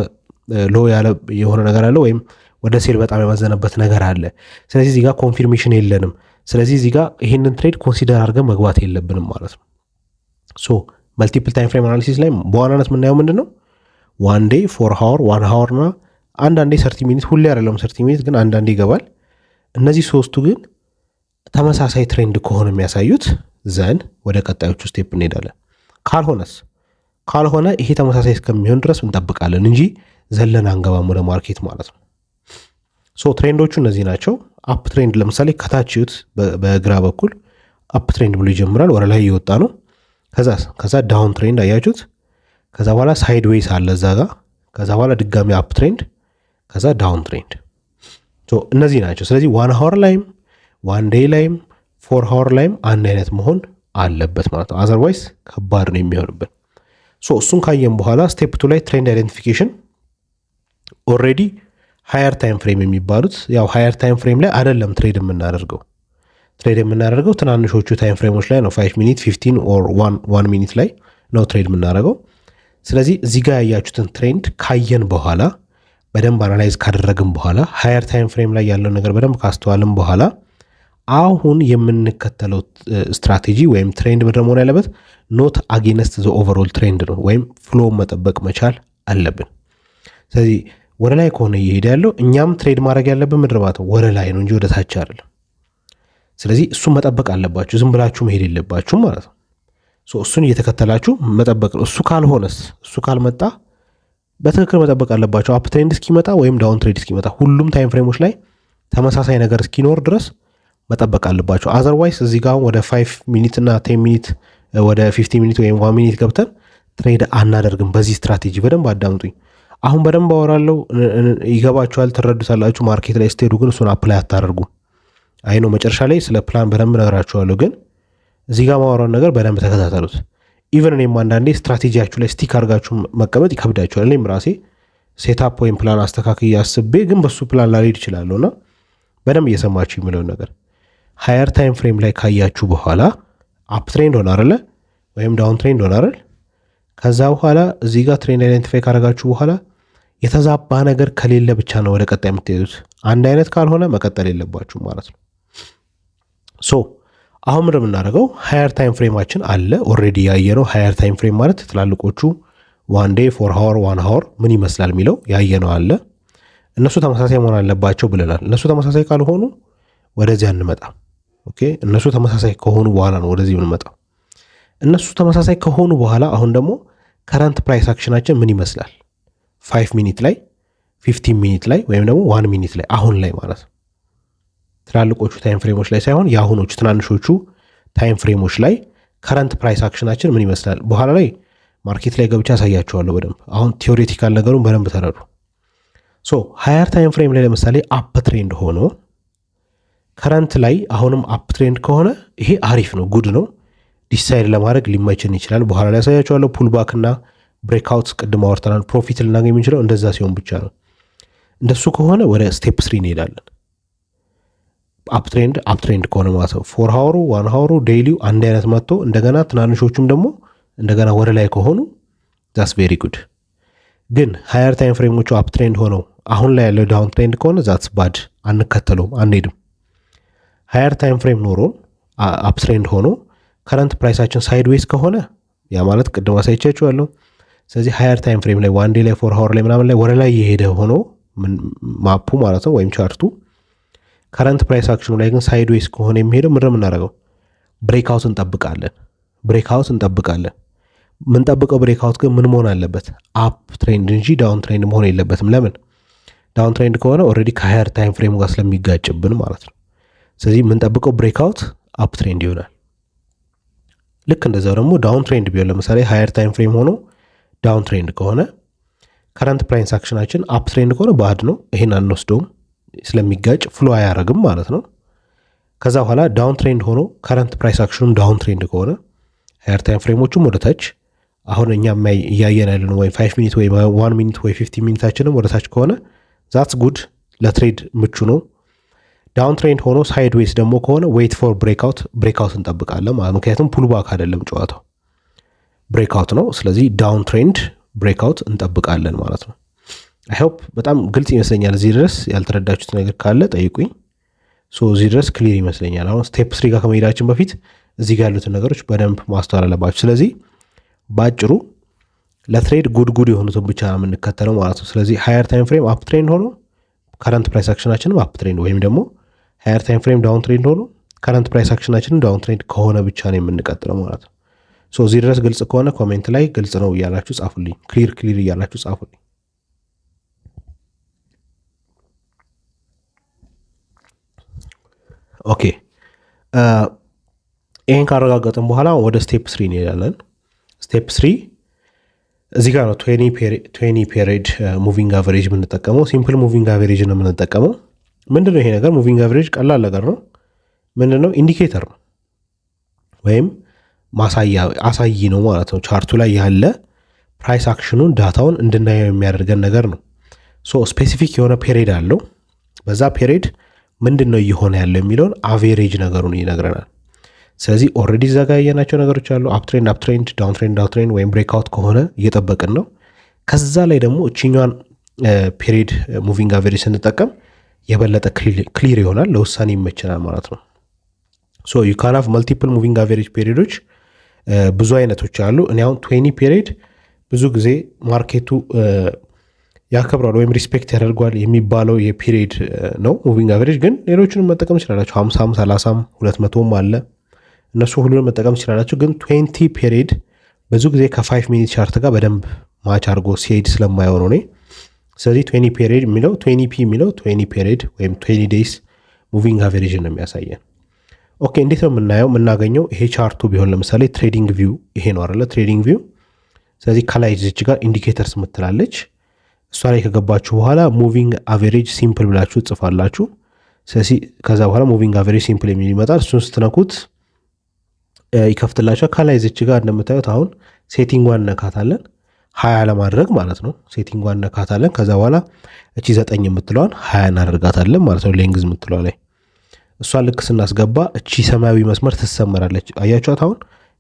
ሎ ያለ የሆነ ነገር አለ፣ ወይም ወደ ሴል በጣም የማዘነበት ነገር አለ። ስለዚህ እዚህ ጋር ኮንፊርሜሽን የለንም። ስለዚህ እዚህ ጋር ይህንን ትሬድ ኮንሲደር አድርገን መግባት የለብንም ማለት ነው። መልቲፕል ታይም ፍሬም አናሊሲስ ላይ በዋናነት የምናየው ምንድን ነው? 1 ዴይ 4 ሃወር 1 ሃወር እና አንዳንዴ 30 ሚኒት፣ ሁሌ አይደለም 30 ሚኒት ግን አንዳንዴ ይገባል። እነዚህ ሶስቱ ግን ተመሳሳይ ትሬንድ ከሆነ የሚያሳዩት ዘን ወደ ቀጣዮቹ ስቴፕ እንሄዳለን። ካልሆነ ይሄ ተመሳሳይ እስከሚሆን ድረስ እንጠብቃለን እንጂ ዘለን አንገባም ወደ ማርኬት ማለት ነው። ትሬንዶቹ እነዚህ ናቸው። አፕ ትሬንድ ለምሳሌ ከታችዩት በግራ በኩል አፕ ትሬንድ ብሎ ይጀምራል። ወደ ላይ እየወጣ ነው። ከዛ ዳውን ትሬንድ አያችሁት። ከዛ በኋላ ሳይድ ዌይስ አለ እዛ ጋር። ከዛ በኋላ ድጋሚ አፕ ትሬንድ፣ ከዛ ዳውን ትሬንድ። እነዚህ ናቸው። ስለዚህ 1 ሃወር ላይም 1 ዴይ ላይም 4 ሃወር ላይም አንድ አይነት መሆን አለበት ማለት ነው። አዘርዋይስ ከባድ ነው የሚሆንብን። እሱን ካየን በኋላ ስቴፕ 2 ላይ ትሬንድ አይደንቲፊኬሽን ኦልሬዲ ሃየር ታይም ፍሬም የሚባሉት ያው ሃየር ታይም ፍሬም ላይ አይደለም ትሬድ የምናደርገው ትናንሾቹ ታይም ፍሬሞች ላይ ነው። 5 ሚኒት 15 ኦር 1 ሚኒት ላይ ነው ትሬድ የምናደርገው። ስለዚህ እዚህ ጋር ያያችሁትን ትሬንድ ካየን በኋላ በደንብ አናላይዝ ካደረግን በኋላ ሃየር ታይም ፍሬም ላይ ያለውን ነገር በደንብ ካስተዋልን በኋላ አሁን የምንከተለው ስትራቴጂ ወይም ትሬንድ ምንድን መሆን ያለበት ኖት አጌነስት ዘ ኦቨርኦል ትሬንድ ነው፣ ወይም ፍሎ መጠበቅ መቻል አለብን። ስለዚህ ወደ ላይ ከሆነ እየሄደ ያለው እኛም ትሬድ ማድረግ ያለብን ምድር ማለት ነው ወደ ላይ ነው እንጂ ወደ ታች አይደለም። ስለዚህ እሱን መጠበቅ አለባችሁ። ዝም ብላችሁ መሄድ የለባችሁም ማለት ነው። እሱን እየተከተላችሁ መጠበቅ ነው። እሱ ካልሆነስ፣ እሱ ካልመጣ በትክክል መጠበቅ አለባቸው። አፕ ትሬንድ እስኪመጣ ወይም ዳውን ትሬንድ እስኪመጣ ሁሉም ታይም ፍሬሞች ላይ ተመሳሳይ ነገር እስኪኖር ድረስ መጠበቅ አለባቸው። አዘርዋይስ እዚህ ጋር ወደ 5 ሚኒት እና 10 ሚኒት ወደ 50 ሚኒት ወይም 1 ሚኒት ገብተን ትሬድ አናደርግም። በዚህ ስትራቴጂ በደንብ አዳምጡኝ። አሁን በደንብ አወራለሁ፣ ይገባችኋል፣ ትረዱታላችሁ። ማርኬት ላይ ስትሄዱ ግን እሱን አፕላይ አታደርጉም። አይ ነው መጨረሻ ላይ ስለ ፕላን በደንብ ነግራችኋለሁ፣ ግን እዚህ ጋር ማወራውን ነገር በደንብ ተከታተሉት። ኢቨን እኔም አንዳንዴ ስትራቴጂያችሁ ላይ ስቲክ አድርጋችሁ መቀመጥ ይከብዳችኋል። እኔም ራሴ ሴታፕ ወይም ፕላን አስተካክዬ አስቤ ግን በሱ ፕላን ላልሄድ ይችላለሁ። እና በደንብ እየሰማችሁ የሚለውን ነገር ሃየር ታይም ፍሬም ላይ ካያችሁ በኋላ አፕ ትሬንድ ሆነ አይደለ ወይም ዳውን ትሬንድ ሆነ አይደል። ከዛ በኋላ እዚህ ጋር ትሬንድ አይደንቲፋይ ካደረጋችሁ በኋላ የተዛባ ነገር ከሌለ ብቻ ነው ወደ ቀጣይ የምትሄዱት። አንድ አይነት ካልሆነ መቀጠል የለባችሁ ማለት ነው። አሁን ምንድን የምናደርገው ሃየር ታይም ፍሬማችን አለ ኦልሬዲ ያየነው። ሃየር ታይም ፍሬም ማለት ትላልቆቹ 1 ዴይ 4 ሃወር 1 ሃወር ምን ይመስላል የሚለው ያየነው አለ። እነሱ ተመሳሳይ መሆን አለባቸው ብለናል። እነሱ ተመሳሳይ ካልሆኑ ወደዚህ አንመጣ። ኦኬ፣ እነሱ ተመሳሳይ ከሆኑ በኋላ ነው ወደዚህ የምንመጣው። እነሱ ተመሳሳይ ከሆኑ በኋላ አሁን ደግሞ ከረንት ፕራይስ አክሽናችን ምን ይመስላል 5 ሚኒት ላይ 15 ሚኒት ላይ ወይም ደግሞ 1 ሚኒት ላይ አሁን ላይ ማለት ነው። ትላልቆቹ ታይም ፍሬሞች ላይ ሳይሆን የአሁኖቹ ትናንሾቹ ታይም ፍሬሞች ላይ ከረንት ፕራይስ አክሽናችን ምን ይመስላል። በኋላ ላይ ማርኬት ላይ ገብቻ ያሳያቸዋለሁ በደንብ። አሁን ቲዎሬቲካል ነገሩን በደንብ ተረዱ። ሃየር ታይም ፍሬም ላይ ለምሳሌ አፕ ትሬንድ ሆኖ ከረንት ላይ አሁንም አፕ ትሬንድ ከሆነ ይሄ አሪፍ ነው፣ ጉድ ነው። ዲሳይድ ለማድረግ ሊመችን ይችላል። በኋላ ላይ ያሳያቸዋለሁ። ፑልባክ እና ብሬክአውት ቅድም አወርተናል። ፕሮፊት ልናገኝ የምንችለው እንደዛ ሲሆን ብቻ ነው። እንደሱ ከሆነ ወደ ስቴፕ 3 እንሄዳለን። አፕ ትሬንድ ከሆነ ማለት ነው 4 ሃወሩ 1 ሃወሩ ዴይሊው አንድ አይነት መጥቶ እንደገና ትናንሾቹም ደግሞ እንደገና ወደ ላይ ከሆኑ ዛስ ቬሪ ጉድ። ግን ሃየር ታይም ፍሬሞቹ አፕ ትሬንድ ሆነው አሁን ላይ ያለው ዳውን ትሬንድ ከሆነ ዛትስ ባድ፣ አንከተለውም፣ አንሄድም። ሃየር ታይም ፍሬም ኖሮን አፕ ትሬንድ ሆኖ ከረንት ፕራይሳችን ሳይድዌይስ ከሆነ ያ ማለት ቅድም አሳይቻችኋለሁ። ስለዚህ ሃየር ታይም ፍሬም ላይ 1 ዴይ ላይ 4 ሃወር ላይ ምናምን ላይ ወደ ላይ የሄደ ሆኖ ማፑ ማለት ነው ወይም ቻርቱ ከረንት ፕራይስ አክሽኑ ላይ ግን ሳይድዌይስ ከሆነ የሚሄደው ምንድን ነው የምናደርገው? ብሬክአውት እንጠብቃለን። የምንጠብቀው ብሬክአውት ግን ምን መሆን አለበት? አፕ ትሬንድ እንጂ ዳውን ትሬንድ መሆን የለበትም። ለምን? ዳውን ትሬንድ ከሆነ ኦልሬዲ ከሃየር ታይም ፍሬም ጋር ስለሚጋጭብን ማለት ነው። ስለዚህ የምንጠብቀው ብሬክአውት አፕ ትሬንድ ይሆናል። ልክ እንደዛው ደግሞ ዳውን ትሬንድ ቢሆን ለምሳሌ ሃየር ታይም ፍሬም ሆኖ ዳውን ትሬንድ ከሆነ ከረንት ፕራይስ አክሽናችን አፕ ትሬንድ ከሆነ ባድ ነው፣ ይሄን አንወስደውም፣ ስለሚጋጭ ፍሎ አያረግም ማለት ነው። ከዛ በኋላ ዳውን ትሬንድ ሆኖ ከረንት ፕራይስ አክሽኑም ዳውን ትሬንድ ከሆነ ሃየር ታይም ፍሬሞቹም ወደ ታች፣ አሁን እኛ እያየን ያለነው ወይ 5 ሚኒት ወይ 1 ሚኒት ወይ 50 ሚኒታችንም ወደ ታች ከሆነ ዛትስ ጉድ፣ ለትሬድ ምቹ ነው። ዳውን ትሬንድ ሆኖ ሳይድዌይስ ደግሞ ከሆነ ዌይት ፎር ብሬክአውት እንጠብቃለን ማለት፣ ምክንያቱም ፑልባክ አይደለም ጨዋታው ብሬክአውት ነው። ስለዚህ ዳውን ትሬንድ ብሬክአውት እንጠብቃለን ማለት ነው። አይ ሆፕ በጣም ግልጽ ይመስለኛል። እዚህ ድረስ ያልተረዳችሁት ነገር ካለ ጠይቁኝ። እዚህ ድረስ ክሊር ይመስለኛል። አሁን ስቴፕ 3 ጋር ከመሄዳችን በፊት እዚህ ጋር ያሉትን ነገሮች በደንብ ማስተዋል አለባችሁ። ስለዚህ በአጭሩ ለትሬድ ጉድ የሆኑትን ብቻ ነው የምንከተለው ማለት ነው። ስለዚህ ሃየር ታይም ፍሬም አፕ ትሬንድ ሆኖ ከረንት ፕራይስ አክሽናችንም አፕ ትሬንድ ወይም ደግሞ ሃየር ታይም ፍሬም ዳውን ትሬንድ ሆኖ ከረንት ፕራይስ አክሽናችንም ዳውን ትሬንድ ከሆነ ብቻ ነው የምንቀጥለው ማለት ነው። እዚህ ድረስ ግልጽ ከሆነ ኮሜንት ላይ ግልጽ ነው እያላችሁ ጻፉልኝ። ክሊር እያላችሁ ጻፉልኝ። ኦኬ ይህን ካረጋገጥን በኋላ ወደ ስቴፕ 3 እንሄዳለን። ስቴፕ 3 እዚህ ጋር ነው 20 ፔሪድ ሙቪንግ አቨሬጅ የምንጠቀመው። ሲምፕል ሙቪንግ አቨሬጅ ነው የምንጠቀመው። ምንድነው ይሄ ነገር? ሙቪንግ አቨሬጅ ቀላል ነገር ነው። ምንድነው? ኢንዲኬተር ነው ወይም አሳይ ነው ማለት ነው። ቻርቱ ላይ ያለ ፕራይስ አክሽኑን ዳታውን እንድናየው የሚያደርገን ነገር ነው። ሶ ስፔሲፊክ የሆነ ፔሪድ አለው። በዛ ፔሪድ ምንድን ነው እየሆነ ያለው የሚለውን አቬሬጅ ነገሩን ይነግረናል። ስለዚህ ኦልሬዲ እዛ ጋር ያየናቸው ነገሮች አሉ። አፕትሬንድ አፕትሬንድ፣ ዳውንትሬንድ ዳውንትሬንድ ወይም ብሬክአውት ከሆነ እየጠበቅን ነው። ከዛ ላይ ደግሞ እችኛዋን ፔሪድ ሙቪንግ አቨሬጅ ስንጠቀም የበለጠ ክሊር ይሆናል፣ ለውሳኔ ይመችናል ማለት ነው። ሶ ዩ ካን ሃቭ መልቲፕል ሙቪንግ አቨሬጅ ፔሪዶች ብዙ አይነቶች አሉ። እኔ አሁን 20 ፔሪድ ብዙ ጊዜ ማርኬቱ ያከብራል ወይም ሪስፔክት ያደርጓል የሚባለው የፔሪድ ነው ሙቪንግ አቨሬጅ። ግን ሌሎችንም መጠቀም ይችላላችሁ። 50፣ 30፣ 200ም አለ። እነሱ ሁሉንም መጠቀም ይችላላችሁ። ግን 20 ፔሪድ ብዙ ጊዜ ከ5 ሚኒት ቻርት ጋር በደንብ ማች አድርጎ ሲሄድ ስለማይሆን ነው። ስለዚህ 20 ፔሪድ የሚለው 20 ፒ የሚለው 20 ፔሪድ ወይም 20 ዴይስ ሙቪንግ አቨሬጅ ነው የሚያሳየን። ኦኬ፣ እንዴት ነው የምናገኘው? ይሄ ቻርቱ ቢሆን ለምሳሌ ትሬዲንግ ቪው ይሄ ነው አይደለ? ትሬዲንግ ቪው። ስለዚህ ከላይ እዚች ጋር ኢንዲኬተርስ ምትላለች። እሷ ላይ ከገባችሁ በኋላ ሙቪንግ አቨሬጅ ሲምፕል ብላችሁ ጽፋላችሁ። ስለዚህ ከዛ በኋላ ሙቪንግ አቨሬጅ ሲምፕል የሚል ይመጣል። እሱን ስትነኩት ይከፍትላችኋል። ከላይ እዚች ጋር እንደምታዩት አሁን ሴቲንጓን እነካታለን፣ 20 ለማድረግ ማለት ነው። ሴቲንጓን እነካታለን። ከዛ በኋላ እቺ 9 የምትለዋን 20 እናደርጋታለን ማለት ነው። ሌንግዝ የምትለዋ ላይ እሷን ልክ ስናስገባ እቺ ሰማያዊ መስመር ትሰመራለች። አያችኋት? አሁን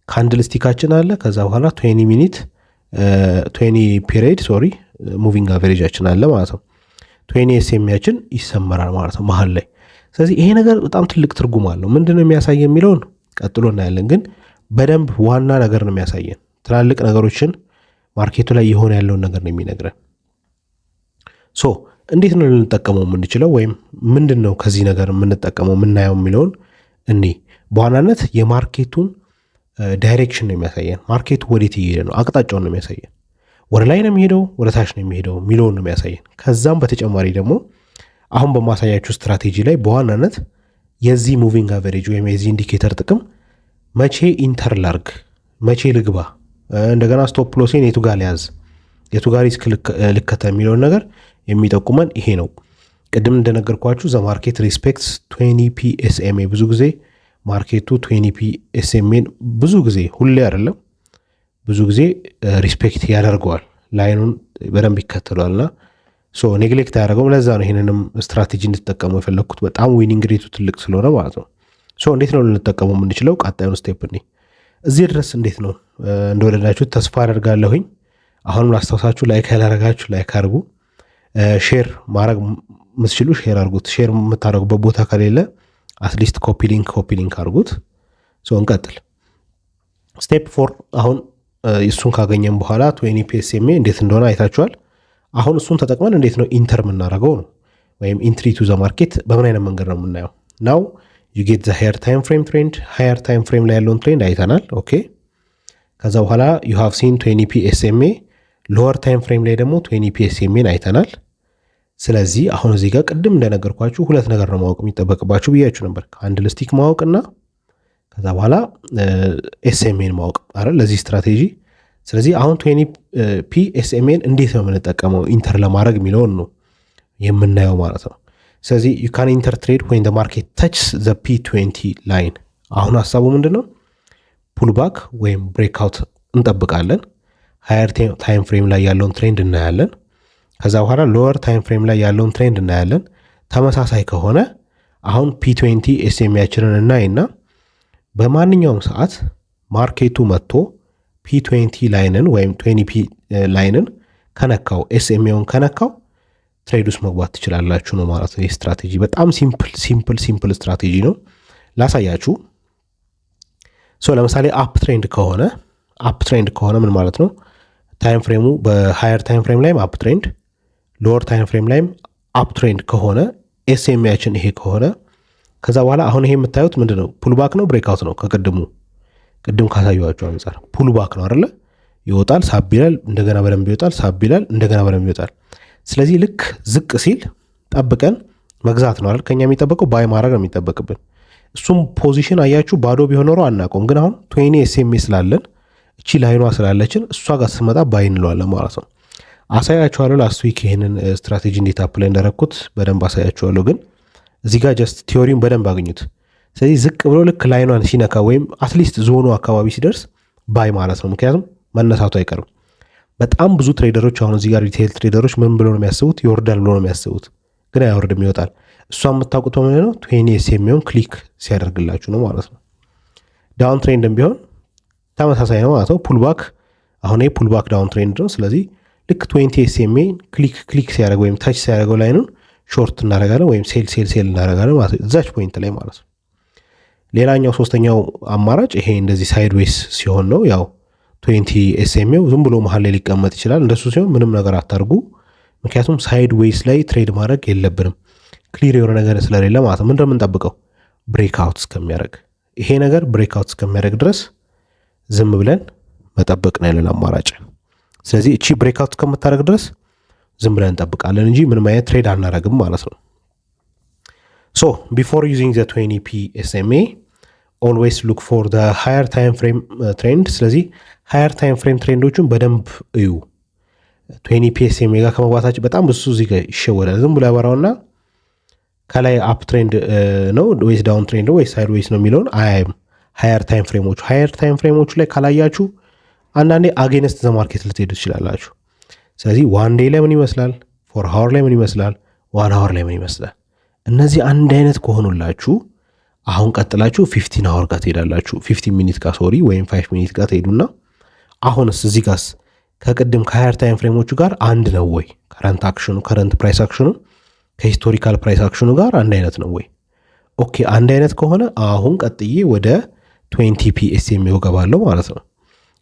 ካንድል ስቲካችን አለ። ከዛ በኋላ 20 ሚኒት 20 ፔሪድ ሶሪ ሙቪንግ አቨሬጃችን አለ ማለት ነው። 20 ኤስኤምያችን ይሰመራል ማለት ነው መሀል ላይ። ስለዚህ ይሄ ነገር በጣም ትልቅ ትርጉም አለው። ምንድን ነው የሚያሳይ የሚለውን ቀጥሎ እናያለን። ግን በደንብ ዋና ነገር ነው የሚያሳየን። ትላልቅ ነገሮችን ማርኬቱ ላይ የሆነ ያለውን ነገር ነው የሚነግረን። ሶ እንዴት ነው ልንጠቀመው የምንችለው ወይም ምንድን ነው ከዚህ ነገር የምንጠቀመው የምናየው የሚለውን እኔ በዋናነት የማርኬቱን ዳይሬክሽን ነው የሚያሳየን። ማርኬቱ ወዴት እየሄደ ነው፣ አቅጣጫውን ነው የሚያሳየን። ወደ ላይ ነው የሚሄደው፣ ወደ ታች ነው የሚሄደው የሚለውን ነው የሚያሳየን። ከዛም በተጨማሪ ደግሞ አሁን በማሳያችሁ ስትራቴጂ ላይ በዋናነት የዚህ ሙቪንግ አቨሬጅ ወይም የዚህ ኢንዲኬተር ጥቅም መቼ ኢንተር ላርግ፣ መቼ ልግባ፣ እንደገና ስቶፕ ሎሴን የቱ ጋር ሊያዝ፣ የቱ ጋር ሪስክ ልከተል የሚለውን ነገር የሚጠቁመን ይሄ ነው። ቅድም እንደነገርኳችሁ ዘ ማርኬት ሪስፔክትስ 20 ፒኤስኤምኤ። ብዙ ጊዜ ማርኬቱ 20 ፒኤስኤምኤን ብዙ ጊዜ ሁሌ አይደለም ብዙ ጊዜ ሪስፔክት ያደርገዋል፣ ላይኑን በደንብ ይከተሏልና ኔግሌክት አያደርገውም። ለዛ ነው ይህንንም ስትራቴጂ እንድትጠቀሙ የፈለግኩት፣ በጣም ዊኒንግ ሬቱ ትልቅ ስለሆነ ማለት ነው። እንዴት ነው ልንጠቀሙ የምንችለው? ቀጣዩን ስቴፕ እኔ እዚህ ድረስ እንዴት ነው እንደወደዳችሁ ተስፋ አደርጋለሁኝ። አሁንም ላስታውሳችሁ፣ ላይክ ያላረጋችሁ ላይክ አድርጉ፣ ሼር ማድረግ ምትችሉ ሼር አድርጉት። ሼር የምታደርጉበት ቦታ ከሌለ አትሊስት ኮፒ ሊንክ አድርጉት። እንቀጥል። ስቴፕ 4 አሁን እሱን ካገኘን በኋላ 20 ፒኤስኤምኤ እንዴት እንደሆነ አይታችኋል። አሁን እሱን ተጠቅመን እንዴት ነው ኢንተር የምናደርገው ነው፣ ወይም ኢንትሪ ቱ ዘ ማርኬት በምን አይነት መንገድ ነው የምናየው ናው። ዩ ጌት ዘ ሃየር ታይም ፍሬም ትሬንድ። ሃየር ታይም ፍሬም ላይ ያለውን ትሬንድ አይተናል። ኦኬ። ከዛ በኋላ ዩ ሃቭ ሲን 20 ፒኤስኤምኤ። ሎወር ታይም ፍሬም ላይ ደግሞ 20 ፒኤስኤምኤን አይተናል። ስለዚህ አሁን እዚህ ጋር ቅድም እንደነገርኳችሁ ሁለት ነገር ነው ማወቅ የሚጠበቅባችሁ ብያችሁ ነበር። ካንድል ስቲክ ማወቅና ከዛ በኋላ ኤስኤምኤን ማወቅ አይደል ለዚህ ስትራቴጂ። ስለዚህ አሁን 20 ፒኤስኤምኤን እንዴት ነው የምንጠቀመው ኢንተር ለማድረግ የሚለውን ነው የምናየው ማለት ነው። ስለዚህ ዩ ካን ኢንተር ትሬድ ዌን ዘ ማርኬት ተችስ ዘ ፒ20 ላይን። አሁን ሀሳቡ ምንድን ነው? ፑልባክ ወይም ብሬክአውት እንጠብቃለን። ሃየር ታይም ፍሬም ላይ ያለውን ትሬንድ እናያለን። ከዛ በኋላ ሎወር ታይም ፍሬም ላይ ያለውን ትሬንድ እናያለን። ተመሳሳይ ከሆነ አሁን ፒ20 ኤስኤምያችንን እናይና በማንኛውም ሰዓት ማርኬቱ መጥቶ ፒ20 ላይንን ወይም 20 ፒ ላይንን ከነካው ኤስኤምኤውን ከነካው ትሬድ ውስጥ መግባት ትችላላችሁ ነው ማለት ነው። ይህ ስትራቴጂ በጣም ሲምፕል ስትራቴጂ ነው። ላሳያችሁ። ለምሳሌ አፕ ትሬንድ ከሆነ ምን ማለት ነው? ታይም ፍሬሙ በሃየር ታይም ፍሬም ላይም አፕ ትሬንድ፣ ሎወር ታይም ፍሬም ላይም አፕ ትሬንድ ከሆነ ኤስኤምያችን ይሄ ከሆነ ከዛ በኋላ አሁን ይሄ የምታዩት ምንድን ነው? ፑልባክ ነው ብሬክአውት ነው? ቅድም ካሳየኋችሁ አንጻር ፑልባክ ነው አይደለ? ይወጣል፣ ሳብ ይላል፣ እንደገና በደንብ ይወጣል፣ ሳብ ይላል፣ እንደገና በደንብ ይወጣል። ስለዚህ ልክ ዝቅ ሲል ጠብቀን መግዛት ነው አይደል? ከኛ የሚጠበቀው ባይ ማድረግ ነው የሚጠበቅብን። እሱም ፖዚሽን አያችሁ ባዶ ቢሆን ኖሮ አናውቀውም። ግን አሁን 20 ኤስኤምኤ ስላለን እቺ ላይኗ ስላለችን እሷ ጋር ስትመጣ ባይ እንለዋለን ማለት ነው። አሳያችኋለሁ ላስት ዊክ ይህንን ስትራቴጂ እንዴት አፕላይ እንዳረኩት በደንብ አሳያችኋለሁ። ግን እዚህ ጋር ጀስት ቲዮሪውን በደንብ አግኙት። ስለዚህ ዝቅ ብሎ ልክ ላይኗን ሲነካ ወይም አትሊስት ዞኑ አካባቢ ሲደርስ ባይ ማለት ነው። ምክንያቱም መነሳቱ አይቀርም። በጣም ብዙ ትሬደሮች አሁን እዚህ ጋር ሪቴል ትሬደሮች ምን ብሎ ነው የሚያስቡት? ይወርዳል ብሎ ነው የሚያስቡት፣ ግን አይወርድም፣ ይወጣል። እሷ የምታውቁት በምን ነው? 20 ኤስኤምኤውን ክሊክ ሲያደርግላችሁ ነው ማለት ነው። ዳውን ትሬንድም ቢሆን ተመሳሳይ ነው ማለት ነው። ፑልባክ አሁን ፑልባክ ዳውን ትሬንድ ነው። ስለዚህ ልክ 20 ኤስኤምኤ ክሊክ ሲያደርግ ወይም ታች ሲያደርገው ላይኑን ሾርት እናደርጋለን ወይም ሴል እናደርጋለን ማለት ነው፣ እዛች ፖይንት ላይ ማለት ነው። ሌላኛው ሶስተኛው አማራጭ ይሄ እንደዚህ ሳይድ ዌይስ ሲሆን ነው። ያው 20 ኤስኤምኤው ዝም ብሎ መሀል ላይ ሊቀመጥ ይችላል። እንደሱ ሲሆን ምንም ነገር አታርጉ፣ ምክንያቱም ሳይድ ዌይስ ላይ ትሬድ ማድረግ የለብንም ክሊር የሆነ ነገር ስለሌለ ማለት ነው። ምንድነው የምንጠብቀው? ብሬክአውት እስከሚያደርግ ይሄ ነገር ብሬክአውት እስከሚያደርግ ድረስ ዝም ብለን መጠበቅ ነው ያለን አማራጭ። ስለዚህ እቺ ብሬክአውት እስከምታደርግ ድረስ ዝም ብለን እንጠብቃለን እንጂ ምንም አይነት ትሬድ አናረግም ማለት ነው። ሶ ቢፎር ዩዚንግ ዘ 20p SMA ኦልዌይስ ሉክ ፎር ዘ ሃየር ታይም ፍሬም ትሬንድ። ስለዚህ ሃየር ታይም ፍሬም ትሬንዶቹን በደንብ እዩ። 20p SMA ጋር ከመግባታችን በጣም ብዙ እዚህ ጋር ይሸወዳል። ዝም ብሎ ያበራውና ከላይ አፕ ትሬንድ ነው ወይስ ዳውን ትሬንድ ነው ወይስ ሳይድ ዌይስ ነው የሚለውን አያይም። ሃየር ታይም ፍሬሞቹ ላይ ካላያችሁ አንዳንዴ አጌንስት ዘ ማርኬት ልትሄዱ ትችላላችሁ። ስለዚህ ዋን ዴይ ላይ ምን ይመስላል፣ 4 ሃወር ላይ ምን ይመስላል፣ 1 ሃወር ላይ ምን ይመስላል። እነዚህ አንድ አይነት ከሆኑላችሁ አሁን ቀጥላችሁ 15 ሃወር ጋር ትሄዳላችሁ። 15 ሚኒት ጋር ሶሪ ወይም 5 ሚኒት ጋር ትሄዱና አሁንስ እዚህ ጋርስ ከቅድም ከሃየር ታይም ፍሬሞቹ ጋር አንድ ነው ወይ? ከረንት ፕራይስ አክሽኑ ከሂስቶሪካል ፕራይስ አክሽኑ ጋር አንድ አይነት ነው ወይ? ኦኬ አንድ አይነት ከሆነ አሁን ቀጥዬ ወደ 20p SMA ገባለሁ ማለት ነው።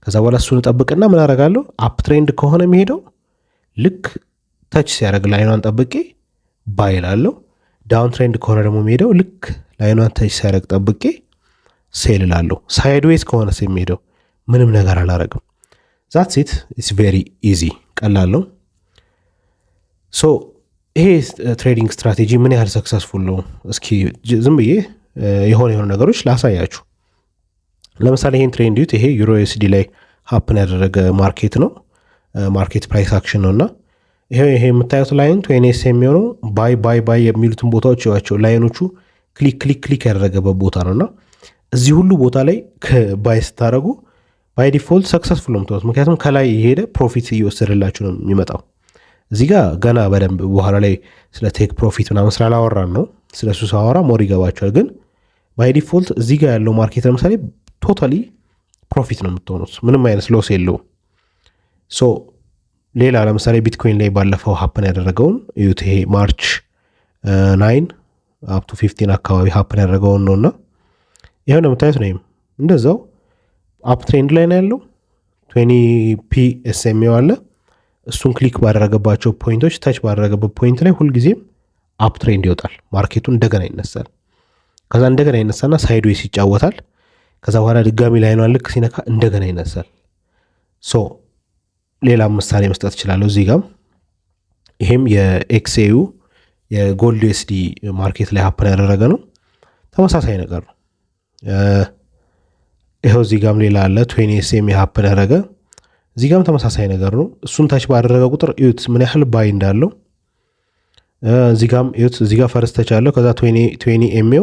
ከዛ በኋላ እሱን ጠብቅና ምን አደርጋለሁ? አፕ ትሬንድ ከሆነ የሚሄደው ልክ ተች ሲያደርግ ላይኗን ጠብቄ ባይ እላለሁ። ዳውን ትሬንድ ከሆነ ደግሞ የሚሄደው ልክ ላይኗን ተች ሲያደርግ ጠብቄ ሴል እላለሁ። ሳይድ ዌይስ ከሆነ የሚሄደው ምንም ነገር አላረግም። ዛትስ ኢት ኢትስ ቬሪ ኢዚ ቀላል ነው። ሶ ይሄ ትሬዲንግ ስትራቴጂ ምን ያህል ሰክሰስፉል ነው? እስኪ ዝም ብዬ የሆነ ነገሮች ላሳያችሁ። ለምሳሌ ይሄን ትሬንድ ዩት ይሄ ዩሮ ዩኤስዲ ላይ ሀፕን ያደረገ ማርኬት ነው፣ ማርኬት ፕራይስ አክሽን ነውና ይሄ የምታዩት ላይን 20 SMA ነው። ባይ የሚሉትን ቦታዎች ይዋቸው ላይኖቹ ክሊክ ያደረገበት ቦታ ነውና እዚህ ሁሉ ቦታ ላይ ባይ ስታደርጉ ባይ ዲፎልት ሰክሰስፉል ነው የምትሆኑት። ምክንያቱም ከላይ የሄደ ፕሮፊት እየወሰደላችሁ ነው የሚመጣው። እዚህ ጋር ገና በደንብ በኋላ ላይ ስለ ቴክ ፕሮፊት ምናምን ስላላወራን ነው፣ ስለሱ ሳወራ ሞር ይገባቸዋል። ግን ባይ ዲፎልት እዚህ ጋር ያለው ማርኬት ለምሳሌ ቶታሊ ፕሮፊት ነው የምትሆኑት፣ ምንም አይነት ሎስ የለውም። ሶ ሌላ ለምሳሌ ቢትኮይን ላይ ባለፈው ሀፕን ያደረገውን እዩት። ይሄ ማርች 9 አፕ ቱ 15 አካባቢ ሀፕን ያደረገውን ነውና ይሄው እንደምታዩት ነው። እንደዛው አፕ ትሬንድ ላይ ነው ያለው። 20p SMA አለ። እሱን ክሊክ ባደረገባቸው ፖይንቶች ታች ባደረገበት ፖይንት ላይ ሁልጊዜም አፕ ትሬንድ ይወጣል። ማርኬቱ እንደገና ይነሳል። ከዛ እንደገና ይነሳና ሳይድ ዌይስ ይጫወታል። ከዛ በኋላ ድጋሚ ላይኗን ልክ ሲነካ እንደገና ይነሳል። ሶ ሌላ ምሳሌ መስጠት እችላለሁ። እዚህ ጋር ይሄም የኤክስኤዩ የጎልድ ዩኤስዲ ማርኬት ላይ ሀፕን ያደረገ ነው። ተመሳሳይ ነገር ነው። ይኸው እዚህ ጋም ሌላ አለ 20 SMA ሀፕን ያደረገ፣ እዚህ ጋም ተመሳሳይ ነገር ነው። እሱን ታች ባደረገ ቁጥር እዩት ምን ያህል ባይ እንዳለው። እዚህ ጋም እዩት፣ እዚህ ጋር ፈርስት ተች አለው። ከዛ 20 MA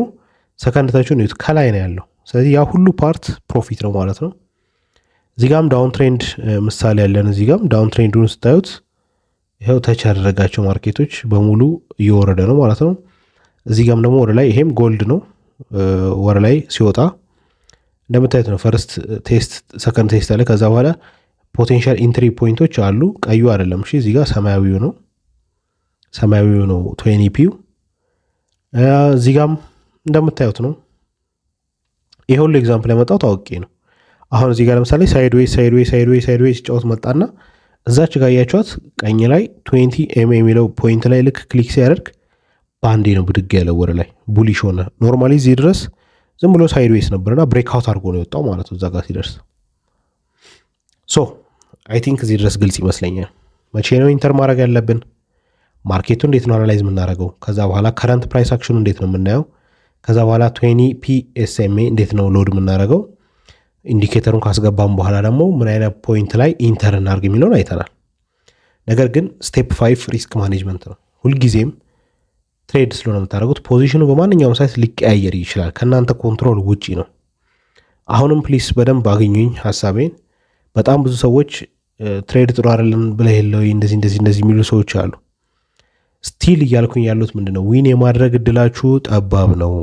ሰከንድ ተቹን እዩት ከላይ ነው ያለው። ስለዚህ ያ ሁሉ ፓርት ፕሮፊት ነው ማለት ነው። እዚህ ጋም ዳውን ትሬንድ ምሳሌ ያለን፣ እዚህ ጋም ዳውን ትሬንዱን ስታዩት ይኸው ተች ያደረጋቸው ማርኬቶች በሙሉ እየወረደ ነው ማለት ነው። እዚህ ጋም ደግሞ ወደ ላይ ይሄም ጎልድ ነው፣ ወደ ላይ ሲወጣ እንደምታዩት ነው። ፈርስት ቴስት፣ ሰከንድ ቴስት አለ። ከዛ በኋላ ፖቴንሻል ኢንትሪ ፖይንቶች አሉ። ቀዩ አይደለም እሺ፣ እዚህ ጋር ሰማያዊው ነው 20p። እዚህ ጋም እንደምታዩት ነው። ይሄ ሁሉ ኤግዛምፕል ያመጣው ታውቂ ነው። አሁን እዚህ ጋር ለምሳሌ ሳይድዌይ ሲጫወት መጣና እዛች ጋር ያያችኋት ቀኝ ላይ 20 ኤም የሚለው ፖይንት ላይ ልክ ክሊክ ሲያደርግ በአንዴ ነው ብድግ ያለው ወደ ላይ ቡሊሽ ሆነ። ኖርማሊ እዚህ ድረስ ዝም ብሎ ሳይድዌይስ ነበርና ብሬክአውት አድርጎ ነው የወጣው ማለት ነው እዛ ጋር ሲደርስ። ሶ አይ ቲንክ እዚህ ድረስ ግልጽ ይመስለኛል። መቼ ነው ኢንተር ማድረግ ያለብን? ማርኬቱ እንዴት ነው አናላይዝ የምናደርገው? ከዛ በኋላ ከረንት ፕራይስ አክሽኑ እንዴት ነው የምናየው? ከዛ በኋላ 20 ፒኤስኤምኤ እንዴት ነው ሎድ የምናደርገው፣ ኢንዲኬተሩን ካስገባም በኋላ ደግሞ ምን አይነት ፖይንት ላይ ኢንተር እናርግ የሚለውን አይተናል። ነገር ግን ስቴፕ 5 ሪስክ ማኔጅመንት ነው። ሁልጊዜም ትሬድ ስለሆነ የምታደርጉት ፖዚሽኑ በማንኛውም ሳይት ሊቀያየር ይችላል፣ ከእናንተ ኮንትሮል ውጪ ነው። አሁንም ፕሊስ በደንብ አገኙኝ ሀሳቤን። በጣም ብዙ ሰዎች ትሬድ ጥሩ አይደለም ብለህ የለው እንደዚህ የሚሉ ሰዎች አሉ። ስቲል እያልኩኝ ያሉት ምንድነው ዊን የማድረግ እድላችሁ ጠባብ ነው።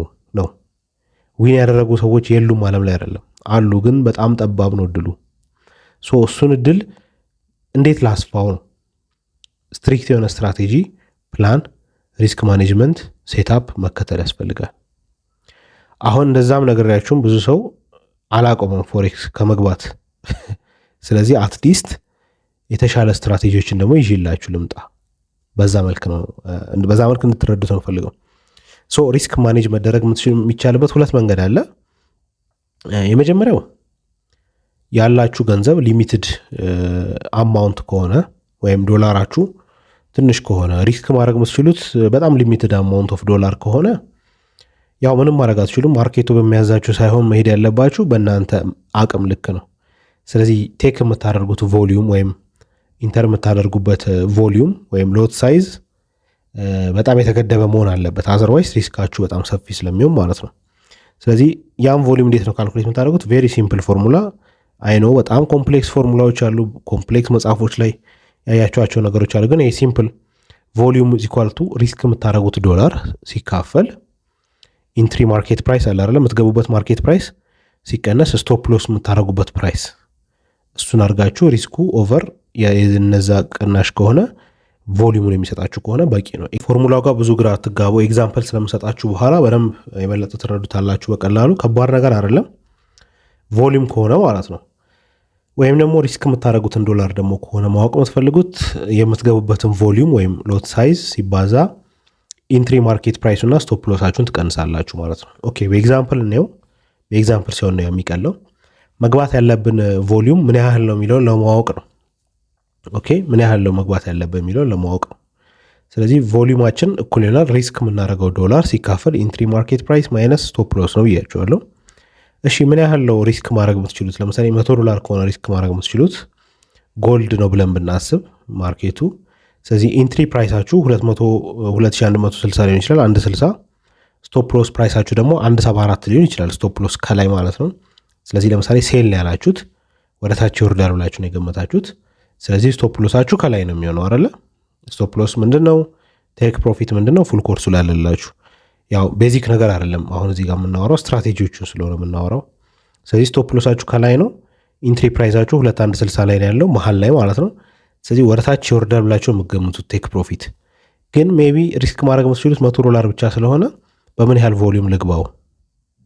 ዊን ያደረጉ ሰዎች የሉም ዓለም ላይ አይደለም አሉ፣ ግን በጣም ጠባብ ነው እድሉ። እሱን እድል እንዴት ላስፋው ነው? ስትሪክት የሆነ ስትራቴጂ፣ ፕላን፣ ሪስክ ማኔጅመንት ሴታፕ መከተል ያስፈልጋል። አሁን እንደዛም ነገራችሁም ብዙ ሰው አላቆመም ፎሬክስ ከመግባት። ስለዚህ አትሊስት የተሻለ ስትራቴጂዎችን ደግሞ ይዤላችሁ ልምጣ። በዛ መልክ እንድትረዱት ነው ፈልገው። ሪስክ ማኔጅ መደረግ የሚቻልበት ሁለት መንገድ አለ። የመጀመሪያው ያላችሁ ገንዘብ ሊሚትድ አማውንት ከሆነ ወይም ዶላራችሁ ትንሽ ከሆነ ሪስክ ማድረግ የምትችሉት በጣም ሊሚትድ አማውንት ኦፍ ዶላር ከሆነ ያው ምንም ማድረግ አትችሉም። ማርኬቱ በሚያዛችሁ ሳይሆን መሄድ ያለባችሁ በእናንተ አቅም ልክ ነው። ስለዚህ ቴክ የምታደርጉት ቮሊዩም ወይም ኢንተር የምታደርጉበት ቮሊዩም ወይም ሎት ሳይዝ በጣም የተገደበ መሆን አለበት። አዘርዋይስ ሪስካችሁ በጣም ሰፊ ስለሚሆን ማለት ነው። ስለዚህ ያን ቮሊዩም እንዴት ነው ካልኩሌት የምታደርጉት? ቬሪ ሲምፕል ፎርሙላ። አይኖ በጣም ኮምፕሌክስ ፎርሙላዎች አሉ፣ ኮምፕሌክስ መጽሐፎች ላይ ያያቸዋቸው ነገሮች አሉ። ግን ይሄ ሲምፕል ቮሊዩም ኢኳል ቱ ሪስክ የምታደርጉት ዶላር ሲካፈል ኢንትሪ ማርኬት ፕራይስ አለ አይደል? የምትገቡበት ማርኬት ፕራይስ ሲቀነስ ስቶፕ ሎስ የምታደርጉበት ፕራይስ፣ እሱን አድርጋችሁ ሪስኩ ኦቨር የነዛ ቅናሽ ከሆነ ቮሊዩሙን የሚሰጣችሁ ከሆነ በቂ ነው። ፎርሙላው ጋር ብዙ ግራ አትጋቡ። ኤግዛምፕል ስለምሰጣችሁ በኋላ በደንብ የበለጠ ትረዱታላችሁ በቀላሉ። ከባድ ነገር አይደለም ቮሊዩም ከሆነ ማለት ነው። ወይም ደግሞ ሪስክ የምታደርጉትን ዶላር ደግሞ ከሆነ ማወቅ የምትፈልጉት የምትገቡበትን ቮሊዩም ወይም ሎት ሳይዝ ሲባዛ ኢንትሪ ማርኬት ፕራይሱና ስቶፕ ሎሳችሁን ትቀንሳላችሁ ማለት ነው። ኦኬ በኤግዛምፕል ነው። በኤግዛምፕል ሲሆን ነው የሚቀለው። መግባት ያለብን ቮሊዩም ምን ያህል ነው የሚለውን ለማወቅ ነው። ኦኬ ምን ያህል ነው መግባት ያለብን የሚለውን ለማወቅ ነው። ስለዚህ ቮሊዩማችን እኩል ይሆናል ሪስክ የምናደርገው ዶላር ሲካፈል ኢንትሪ ማርኬት ፕራይስ ማይነስ ስቶፕ ሎስ ነው ብያቸዋለሁ። እሺ ምን ያህል ነው ሪስክ ማድረግ የምትችሉት? ለምሳሌ $100 ከሆነ ሪስክ ማድረግ የምትችሉት ጎልድ ነው ብለን ብናስብ ማርኬቱ። ስለዚህ ኢንትሪ ፕራይሳችሁ 2160 ሊሆን ይችላል፣ 160። ስቶፕ ሎስ ፕራይሳችሁ ደግሞ 174 ሊሆን ይችላል፣ ስቶፕ ሎስ ከላይ ማለት ነው። ስለዚህ ለምሳሌ ሴል ነው ያላችሁት፣ ወደ ታች ይወርዳል ብላችሁ ነው የገመታችሁት። ስለዚህ ስቶፕ ሎሳችሁ ከላይ ነው የሚሆነው አይደለ? ስቶፕ ሎስ ምንድነው? ቴክ ፕሮፊት ምንድነው? ፉል ኮርሱ ላይ ያለላችሁ ያው ቤዚክ ነገር አይደለም። አሁን እዚህ ጋር የምናወራው ስትራቴጂዎቹን ስለሆነ የምናወራው። ስለዚህ ስቶፕ ሎሳችሁ ከላይ ነው፣ ኢንትሪ ፕራይሳችሁ 2160 ላይ ነው ያለው መሀል ላይ ማለት ነው። ስለዚህ ወደ ታች ይወርዳል ብላችሁ የምትገምቱት ቴክ ፕሮፊት ግን ሜቢ ሪስክ ማድረግ የምትችሉት $100 ብቻ ስለሆነ በምን ያህል ቮሊዩም ልግባው፣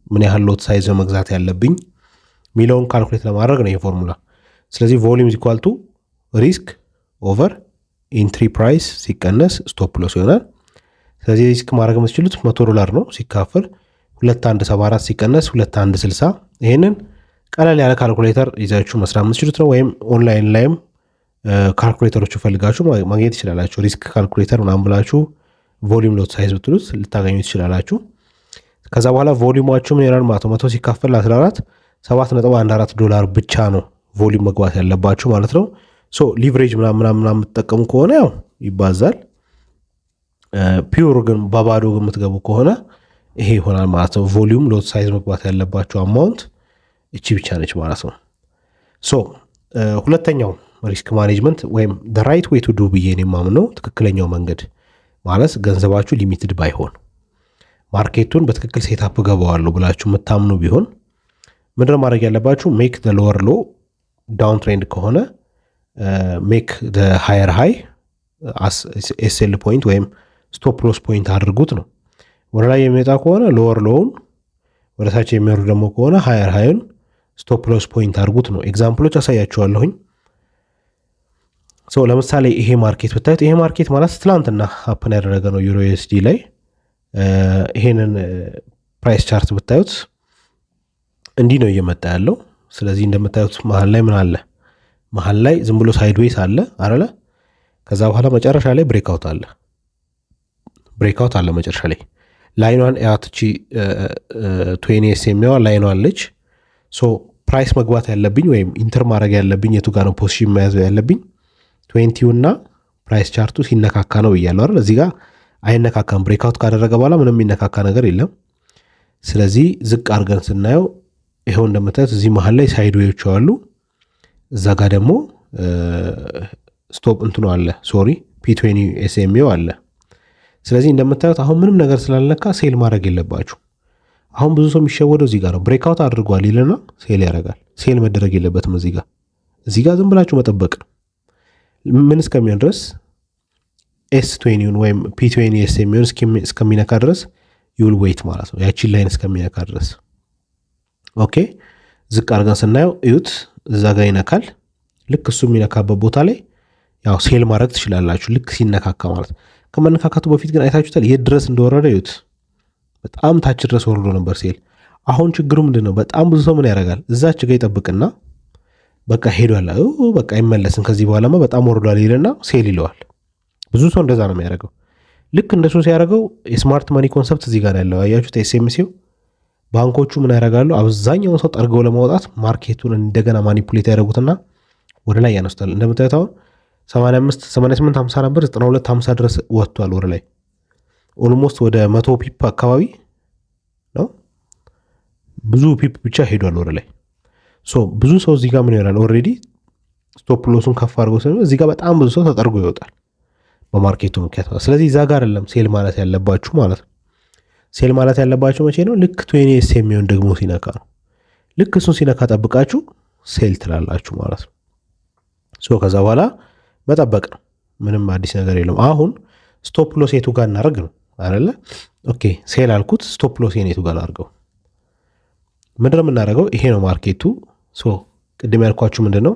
ምን ያህል ሎት ሳይዝ መግዛት ያለብኝ ሚለውን ካልኩሌት ለማድረግ ነው ይሄ ፎርሙላ። ስለዚህ ቮሊዩም ኢኳል ቱ ሪስክ ኦቨር ኢንትሪ ፕራይስ ሲቀነስ ስቶፕ ሎስ ይሆናል። ስለዚህ ሪስክ ማድረግ የምትችሉት $100 ነው ሲካፈል 2174 ሲቀነስ 2160። ይሄንን ቀለል ያለ ካልኩሌተር ይዛችሁ መስራት የምትችሉት ነው። ወይም ኦንላይን ላይም ካልኩሌተሮቹ ፈልጋችሁ ማግኘት ትችላላችሁ። ሪስክ ካልኩሌተር ምናምን ብላችሁ ቮሊዩም ሎት ሳይዝ ብትሉት ልታገኙ ትችላላችሁ። ከዛ በኋላ ቮሊዩማችሁ ምን ይሆናል ማለት ነው? 100 ሲካፈል 14 $7.14 ብቻ ነው ቮሊዩም መግባት ያለባችሁ ማለት ነው። ሊቨሬጅ ምናምን የምትጠቀሙ ከሆነ ያው ይባዛል። ፒውር ግን በባዶ ግን የምትገቡ ከሆነ ይሄ ይሆናል ማለት ነው። ቮሊዩም ሎት ሳይዝ መግባት ያለባቸው አማውንት እቺ ብቻ ነች ማለት ነው። ሁለተኛው ሪስክ ማኔጅመንት ወይም ራይት ዌይ ቱ ዱ ብዬ ነው የማምነው ትክክለኛው መንገድ ማለት ገንዘባችሁ ሊሚትድ ባይሆን ማርኬቱን በትክክል ሴታፕ ገባዋለሁ ብላችሁ የምታምኑ ቢሆን ምንድነው ማድረግ ያለባችሁ? ሜክ ደ ሎወር ሎ ዳውን ትሬንድ ከሆነ ሜክ ደ ሃየር ሃይ ኤስኤል ፖይንት ወይም ስቶፕ ሎስ ፖይንት አድርጉት ነው። ወደ ላይ የሚወጣ ከሆነ ሎወር ሎውን፣ ወደ ታች የሚወርድ ደግሞ ከሆነ ሃየር ሃይን ስቶፕ ሎስ ፖይንት አድርጉት ነው። ኤግዛምፕሎች አሳያችኋለሁኝ። ለምሳሌ ይሄ ማርኬት ብታዩት፣ ይሄ ማርኬት ማለት ትላንትና ሀፕን ያደረገ ነው ዩሮ ዩኤስዲ ላይ። ይሄንን ፕራይስ ቻርት ብታዩት እንዲህ ነው እየመጣ ያለው። ስለዚህ እንደምታዩት መሀል ላይ ምን አለ? መሀል ላይ ዝም ብሎ ሳይድዌይስ አለ አይደለ? ከዛ በኋላ መጨረሻ ላይ ብሬክአውት አለ መጨረሻ ላይ። ላይኗን ያትቺ 20 ኤስኤምዋ ላይኗ አለች። ሶ ፕራይስ መግባት ያለብኝ ወይም ኢንተር ማድረግ ያለብኝ የቱ ጋር ነው ፖዚሽን መያዝ ያለብኝ 20 እና ፕራይስ ቻርቱ ሲነካካ ነው ብያለሁ አይደል? እዚህ ጋር አይነካካም። ብሬክአውት ካደረገ በኋላ ምንም የሚነካካ ነገር የለም። ስለዚህ ዝቅ አድርገን ስናየው ይኸው እንደምታዩት እዚህ መሀል ላይ ሳይድዌዎች አሉ። እዛ ጋር ደግሞ ስቶፕ እንትኑ አለ፣ ሶሪ P20 ኤስኤምኤው አለ። ስለዚህ እንደምታዩት አሁን ምንም ነገር ስላልነካ ሴል ማድረግ የለባችሁ። አሁን ብዙ ሰው የሚሸወደው እዚህ ጋር ነው። ብሬክአውት አድርጓል ይልና ሴል ያደርጋል። ሴል መደረግ የለበትም። እዚህ ጋር ዝም ብላችሁ መጠበቅ ምን እስከሚሆን ድረስ S20 ወይም P20 ኤስኤምኤውን እስከሚነካ ድረስ ዩል ዌይት ማለት ነው። ያቺን ላይን እስከሚነካ ድረስ ኦኬ። ዝቅ አድርገን ስናየው እዩት፣ እዛ ጋር ይነካል። ልክ እሱ የሚነካበት ቦታ ላይ ያው ሴል ማድረግ ትችላላችሁ፣ ልክ ሲነካካ ማለት ነው። ከመነካካቱ በፊት ግን አይታችሁታል የት ድረስ እንደወረደ እዩት። በጣም ታች ድረስ ወርዶ ነበር ሴል። አሁን ችግሩ ምንድን ነው? በጣም ብዙ ሰው ምን ያደርጋል? እዛች ጋር ይጠብቅና በቃ ሄዷል፣ በቃ አይመለስም ከዚህ በኋላማ በጣም ወርዷል ይልና ሴል ይለዋል። ብዙ ሰው እንደዛ ነው የሚያደርገው። ልክ እንደሱ ሲያደርገው የስማርት መኒ ኮንሰፕት እዚህ ጋር ያለው አያችሁት። ኤስኤምሲው ባንኮቹ ምን ያደርጋሉ? አብዛኛውን ሰው ጠርገው ለማውጣት ማርኬቱን እንደገና ማኒፑሌት ያደርጉትና ወደ ላይ ያነሱታል። እንደምታዩት አሁን 85 88 50 ነበር 92 50 ድረስ ወጥቷል ወደ ላይ። ኦልሞስት ወደ 100 ፒፕ አካባቢ ነው፣ ብዙ ፒፕ ብቻ ሄዷል ወደ ላይ። ሶ ብዙ ሰው እዚህ ጋር ምን ይሆናል? ኦልሬዲ ስቶፕ ሎሱን ከፍ አድርጎ ስለሆነ እዚህ ጋር በጣም ብዙ ሰው ተጠርጎ ይወጣል በማርኬቱ ምክንያት። ስለዚህ እዛ ጋር አይደለም ሴል ማለት ያለባችሁ ማለት ነው። ሴል ማለት ያለባችሁ መቼ ነው? ልክ 20 ኤስኤምኤውን ደግሞ ሲነካ ነው። ልክ እሱን ሲነካ ጠብቃችሁ ሴል ትላላችሁ ማለት ነው። ሶ ከዛ በኋላ መጠበቅ ነው። ምንም አዲስ ነገር የለም። አሁን ስቶፕ ሎስ የቱ ጋር እናደርግ ነው አይደለ? ኦኬ ሴል አልኩት። ስቶፕ ሎስ የቱ ጋር አድርገው ምንድን ነው የምናደርገው? ይሄ ነው ማርኬቱ። ሶ ቅድም ያልኳችሁ ምንድን ነው?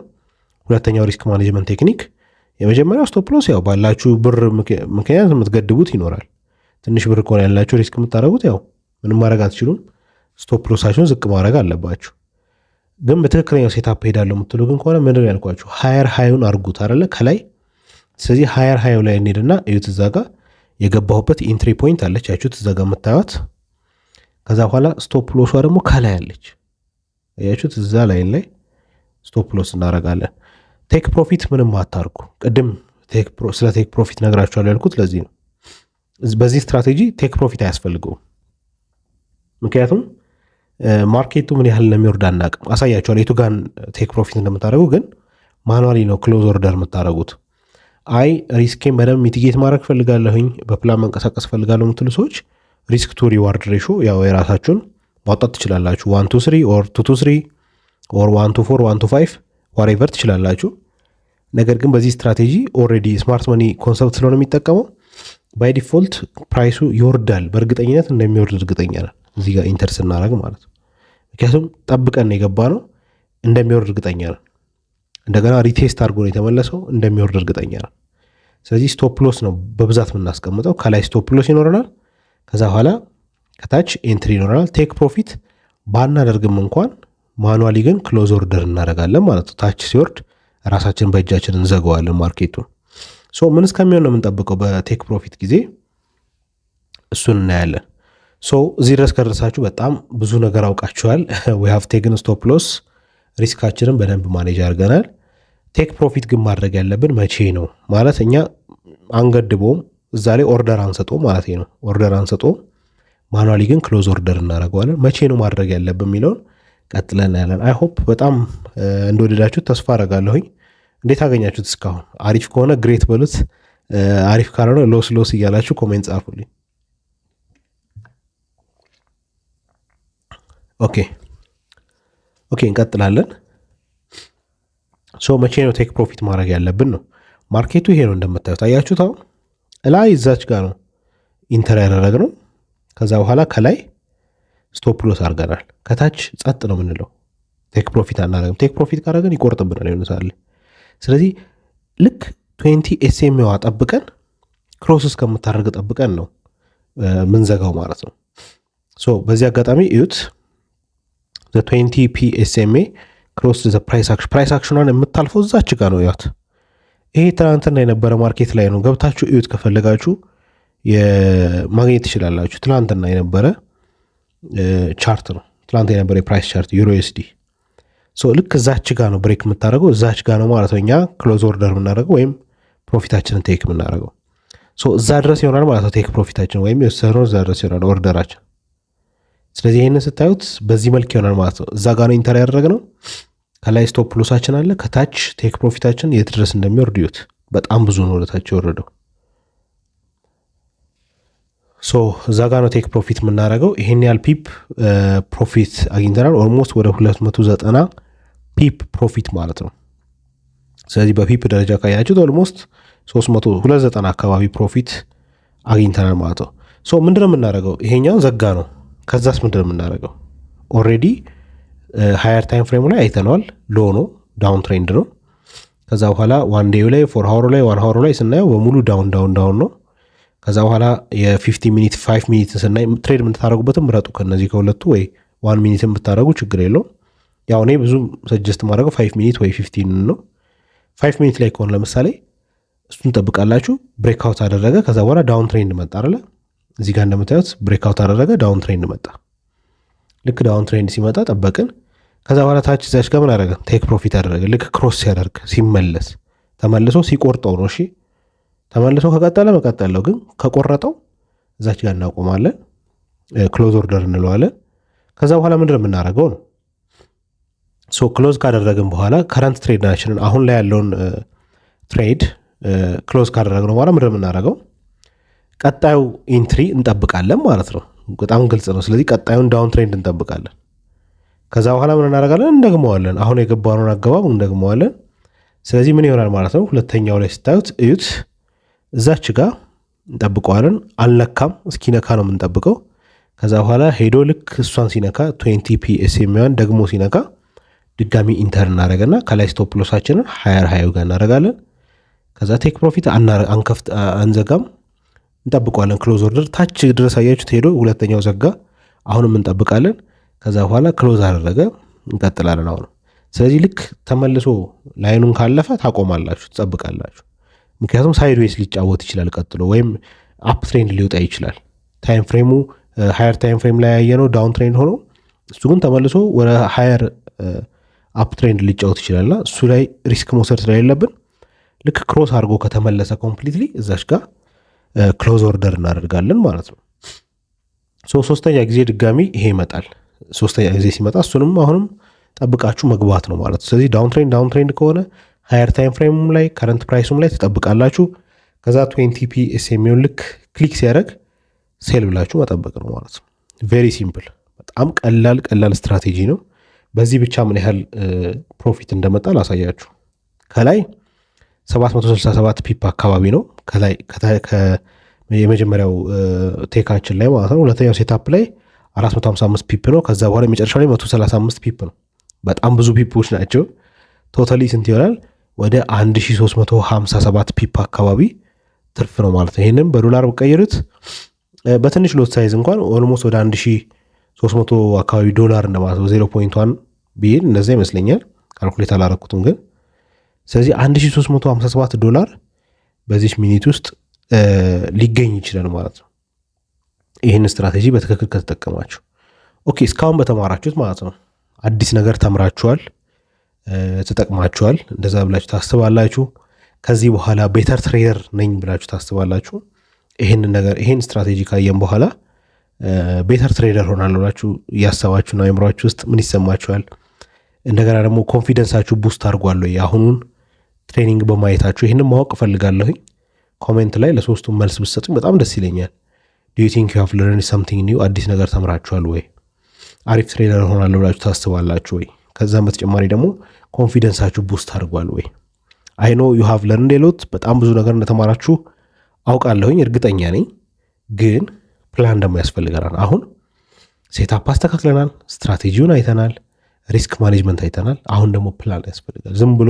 ሁለተኛው ሪስክ ማኔጅመንት ቴክኒክ። የመጀመሪያው ስቶፕ ሎስ ያው ባላችሁ ብር ምክንያት የምትገድቡት ይኖራል። ትንሽ ብር ከሆነ ያላችሁ ሪስክ የምታደርጉት ያው ምንም ማድረግ አትችሉም። ስቶፕ ሎሳችሁን ዝቅ ማድረግ አለባችሁ። ግን በትክክለኛው ሴታፕ ሄዳለሁ የምትሉ ግን ከሆነ ምንድን ነው ያልኳችሁ? ሃየር ሃዩን አርጉት አይደለ ከላይ። ስለዚህ ሃየር ሃዩ ላይ እንሄድና እዩት። እዛ ጋር የገባሁበት ኢንትሪ ፖይንት አለች ያችሁት፣ እዛ ጋር የምታዩት። ከዛ በኋላ ስቶፕ ሎሷ ደግሞ ከላይ አለች ያችሁት። እዛ ላይን ላይ ስቶፕ ሎስ እናደርጋለን። ቴክ ፕሮፊት ምንም አታርጉ። ቅድም ስለ ቴክ ፕሮፊት ነግራችኋለሁ ያልኩት ለዚህ ነው። በዚህ ስትራቴጂ ቴክ ፕሮፊት አያስፈልገውም። ምክንያቱም ማርኬቱ ምን ያህል እንደሚወርድ አናቅም። አሳያችኋለሁ የቱ ጋር ቴክ ፕሮፊት እንደምታደርጉ። ግን ማኑዋሊ ነው ክሎዝ ኦርደር የምታደርጉት። አይ ሪስኬን በደንብ ሚቲጌት ማድረግ ፈልጋለሁኝ፣ በፕላን መንቀሳቀስ ፈልጋለሁ የምትሉ ሰዎች ሪስክ ቱ ሪዋርድ ሬሾ ያው የራሳችሁን ማውጣት ትችላላችሁ። 1-3 ኦር 2-3 ኦር 1-4 1-5 ዋሬቨር ትችላላችሁ። ነገር ግን በዚህ ስትራቴጂ ኦልሬዲ ስማርት መኒ ኮንሰፕት ስለሆነ የሚጠቀመው ባይ ዲፎልት ፕራይሱ ይወርዳል። በእርግጠኝነት እንደሚወርድ እርግጠኛ ነን እዚህ ጋር ኢንተር ስናደርግ ማለት ነው። ምክንያቱም ጠብቀን የገባ ነው፣ እንደሚወርድ እርግጠኛ ነን። እንደገና ሪቴስት አድርጎ ነው የተመለሰው፣ እንደሚወርድ እርግጠኛ ነን። ስለዚህ ስቶፕ ሎስ ነው በብዛት የምናስቀምጠው። ከላይ ስቶፕ ሎስ ይኖረናል፣ ከዛ በኋላ ከታች ኤንትሪ ይኖረናል። ቴክ ፕሮፊት ባናደርግም እንኳን ማኑዋሊ ግን ክሎዝ ኦርደር እናደርጋለን ማለት ነው። ታች ሲወርድ ራሳችን በእጃችን እንዘገዋለን ማርኬቱን። ሶ ምን እስከሚሆን ነው የምንጠብቀው በቴክ ፕሮፊት ጊዜ? እሱን እናያለን። ሶ እዚህ ድረስ ከደረሳችሁ በጣም ብዙ ነገር አውቃችኋል። ዊ ሃቭ ቴክን ስቶፕ ሎስ፣ ሪስካችንን በደንብ ማኔጅ አድርገናል። ቴክ ፕሮፊት ግን ማድረግ ያለብን መቼ ነው ማለት እኛ አንገድበውም፣ እዛ ላይ ኦርደር አንሰጠው ማለት ነው። ኦርደር አንሰጠው፣ ማኑዋሊ ግን ክሎዝ ኦርደር እናደርገዋለን። መቼ ነው ማድረግ ያለብን የሚለውን ቀጥለን እናያለን። አይ ሆፕ በጣም እንደወደዳችሁት ተስፋ አደርጋለሁኝ። እንዴት አገኛችሁት እስካሁን? አሪፍ ከሆነ ግሬት በሉት፣ አሪፍ ካልሆነ ሎስ ሎስ እያላችሁ ኮሜንት ጻፉልኝ። ኦኬ እንቀጥላለን። ሶ መቼ ነው ቴክ ፕሮፊት ማድረግ ያለብን ነው። ማርኬቱ ይሄ ነው እንደምታዩት፣ አያችሁት? አሁን ላይ እዛች ጋር ነው ኢንተር ያደረግነው። ከዛ በኋላ ከላይ ስቶፕ ሎስ አድርገናል። ከታች ጸጥ ነው የምንለው፣ ቴክ ፕሮፊት አናደርግም። ቴክ ፕሮፊት ካደረግን ይቆርጥብናል ይሆንሳል። ስለዚህ ልክ 20 ኤስኤምዋ ጠብቀን ክሮስ እስከምታደርግ ጠብቀን ነው ምንዘጋው ማለት ነው። ሶ በዚህ አጋጣሚ እዩት፣ 20 ፒ ኤስኤምኤ ክሮስ ፕራይስ አክሽኗን የምታልፈው እዛች ጋር ነው ያት። ይሄ ትናንትና የነበረ ማርኬት ላይ ነው። ገብታችሁ እዩት ከፈለጋችሁ። ማግኘት ትችላላችሁ። ትላንትና የነበረ ቻርት ነው። ትላንት የነበረ የፕራይስ ቻርት ዩሮኤስዲ። ልክ እዛች ጋ ነው ብሬክ የምታደርገው፣ እዛች ጋ ነው ማለት ነው እኛ ክሎዝ ኦርደር የምናደርገው ወይም ፕሮፊታችንን ቴክ የምናደርገው። እዛ ድረስ ይሆናል ማለት ነው ቴክ ፕሮፊታችን ወይም የወሰነው እዛ ድረስ ይሆናል ኦርደራችን። ስለዚህ ይህንን ስታዩት በዚህ መልክ ይሆናል ማለት ነው። እዛ ጋ ነው ኢንተር ያደረግነው። ከላይ ስቶፕ ሎሳችን አለ፣ ከታች ቴክ ፕሮፊታችን የት ድረስ እንደሚወርድ እዩት። በጣም ብዙ ነው ወደታች የወረደው። እዛ ጋ ነው ቴክ ፕሮፊት የምናደርገው። ይሄን ያህል ፒፕ ፕሮፊት አግኝተናል። ኦልሞስት ወደ 290 ፒፕ ፕሮፊት ማለት ነው። ስለዚህ በፒፕ ደረጃ ካያችሁት ኦልሞስት 290 አካባቢ ፕሮፊት አግኝተናል ማለት ነው። ምንድነው የምናደርገው? ይሄኛው ዘጋ ነው። ከዛስ ምንድነው የምናደርገው? ኦልሬዲ ሃየር ታይም ፍሬሙ ላይ አይተነዋል። ሎ ነው፣ ዳውን ትሬንድ ነው። ከዛ በኋላ ዋን ዴዩ ላይ፣ ፎር ሃወሩ ላይ፣ ዋን ሃወሩ ላይ ስናየው በሙሉ ዳውን ዳውን ዳውን ነው። ከዛ በኋላ የ50 ሚኒት 5 ሚኒት ስናይ ትሬድ የምታደረጉበትም ምረጡ ከነዚህ ከሁለቱ፣ ወይ 1 ሚኒትን ብታደረጉ ችግር የለውም። ያው እኔ ብዙ ሰጀስት ማድረገው 5 ሚኒት ወይ 15 ነው። 5 ሚኒት ላይ ከሆነ ለምሳሌ እሱን ጠብቃላችሁ። ብሬክአውት አደረገ። ከዛ በኋላ ዳውን ትሬንድ መጣ አይደለ? እዚህ ጋር እንደምታዩት ብሬክአውት አደረገ፣ ዳውን ትሬንድ መጣ። ልክ ዳውን ትሬንድ ሲመጣ ጠበቅን። ከዛ በኋላ ታች ዛች ጋር ምን አደረገ? ቴክ ፕሮፊት አደረገ። ልክ ክሮስ ሲያደርግ ሲመለስ ተመልሶ ሲቆርጠው ነው። እሺ ተመልሶ ከቀጠለ መቀጠለው፣ ግን ከቆረጠው እዛች ጋር እናቆማለን። ክሎዝ ኦርደር እንለዋለን። ከዛ በኋላ ምንድን የምናደርገው ነው ክሎዝ ካደረግን በኋላ ከረንት ትሬዳችንን አሁን ላይ ያለውን ትሬድ ክሎዝ ካደረግን በኋላ ምንድን የምናደርገው ቀጣዩ ኢንትሪ እንጠብቃለን ማለት ነው። በጣም ግልጽ ነው። ስለዚህ ቀጣዩን ዳውን ትሬንድ እንጠብቃለን። ከዛ በኋላ ምን እናደርጋለን? እንደግመዋለን። አሁን የገባነውን አገባብ እንደግመዋለን። ስለዚህ ምን ይሆናል ማለት ነው? ሁለተኛው ላይ ስታዩት እዩት፣ እዛች ጋር እንጠብቀዋለን። አልነካም፣ እስኪነካ ነው የምንጠብቀው። ከዛ በኋላ ሄዶ ልክ እሷን ሲነካ 20 ፒኤስኤም ደግሞ ሲነካ ድጋሚ ኢንተር እናደረገና ከላይ ስቶፕ ሎሳችንን ሃየር ሃዩ ጋር እናደረጋለን። ከዛ ቴክ ፕሮፊት አንዘጋም፣ እንጠብቀዋለን። ክሎዝ ኦርደር ታች ድረስ አያችሁት፣ ሄዶ ሁለተኛው ዘጋ። አሁንም እንጠብቃለን። ከዛ በኋላ ክሎዝ አደረገ፣ እንቀጥላለን አሁን። ስለዚህ ልክ ተመልሶ ላይኑን ካለፈ ታቆማላችሁ፣ ትጠብቃላችሁ። ምክንያቱም ሳይድዌይስ ሊጫወት ይችላል ቀጥሎ፣ ወይም አፕ ትሬንድ ሊወጣ ይችላል። ታይም ፍሬሙ ሃየር ታይም ፍሬም ላይ ያየነው ዳውን ትሬንድ ሆኖ እሱ ግን ተመልሶ ወደ ሃየር አፕ ትሬንድ ሊጫወት ይችላልና እሱ ላይ ሪስክ መውሰድ ስለሌለብን ልክ ክሮስ አድርጎ ከተመለሰ ኮምፕሊትሊ እዛች ጋር ክሎዝ ኦርደር እናደርጋለን ማለት ነው። ሶስተኛ ጊዜ ድጋሚ ይሄ ይመጣል። ሶስተኛ ጊዜ ሲመጣ እሱንም አሁንም ጠብቃችሁ መግባት ነው ማለት ነው። ስለዚህ ዳውን ትሬንድ ከሆነ ሃየር ታይም ፍሬሙም ላይ ከረንት ፕራይሱም ላይ ትጠብቃላችሁ። ከዛ 20 ፒኤስኤም ልክ ክሊክ ሲያደርግ ሴል ብላችሁ መጠበቅ ነው ማለት ነው። ቬሪ ሲምፕል፣ በጣም ቀላል ስትራቴጂ ነው። በዚህ ብቻ ምን ያህል ፕሮፊት እንደመጣ ላሳያችሁ። ከላይ 767 ፒፕ አካባቢ ነው ከላይ የመጀመሪያው ቴካችን ላይ ማለት ነው። ሁለተኛው ሴታፕ ላይ 455 ፒፕ ነው። ከዛ በኋላ የመጨረሻው ላይ 135 ፒፕ ነው። በጣም ብዙ ፒፖች ናቸው። ቶታሊ ስንት ይሆናል? ወደ 1357 ፒፕ አካባቢ ትርፍ ነው ማለት ነው። ይህንም በዶላር ብቀይሩት በትንሽ ሎት ሳይዝ እንኳን ኦልሞስት ወደ 1300 አካባቢ ዶላር እንደማለት ነው። 0.1 ቢል እንደዛ ይመስለኛል፣ ካልኩሌት አላረኩትም ግን። ስለዚህ 1357 ዶላር በዚህ ሚኒት ውስጥ ሊገኝ ይችላል ማለት ነው። ይህን ስትራቴጂ በትክክል ከተጠቀማችሁ። ኦኬ፣ እስካሁን በተማራችሁት ማለት ነው አዲስ ነገር ተምራችኋል፣ ተጠቅማችኋል፣ እንደዛ ብላችሁ ታስባላችሁ። ከዚህ በኋላ ቤተር ትሬደር ነኝ ብላችሁ ታስባላችሁ። ይህን ስትራቴጂ ካየን በኋላ ቤተር ትሬደር ሆናለሁ ብላችሁ እያሰባችሁ ነው። አእምሯችሁ ውስጥ ምን ይሰማችኋል? እንደገና ደግሞ ኮንፊደንሳችሁ ቡስት አድርጓል ወይ? የአሁኑን ትሬኒንግ በማየታችሁ ይህንን ማወቅ እፈልጋለሁኝ። ኮሜንት ላይ ለሶስቱም መልስ ብትሰጡኝ በጣም ደስ ይለኛል። ዱ ዩ ቲንክ ዩ ሃቭ ለርንድ ሰምቲንግ ኒው? አዲስ ነገር ተምራችኋል ወይ? አሪፍ ትሬደር ሆናለሁ ብላችሁ ታስባላችሁ ወይ? ከዛም በተጨማሪ ደግሞ ኮንፊደንሳችሁ ቡስት አድርጓል ወይ? አይ ኖ ዩ ሃቭ ለርንድ ሌሎት በጣም ብዙ ነገር እንደተማራችሁ አውቃለሁኝ፣ እርግጠኛ ነኝ። ግን ፕላን ደግሞ ያስፈልገናል። አሁን ሴታፕ አስተካክለናል፣ ስትራቴጂውን አይተናል፣ ሪስክ ማኔጅመንት አይተናል። አሁን ደግሞ ፕላን ያስፈልጋል። ዝም ብሎ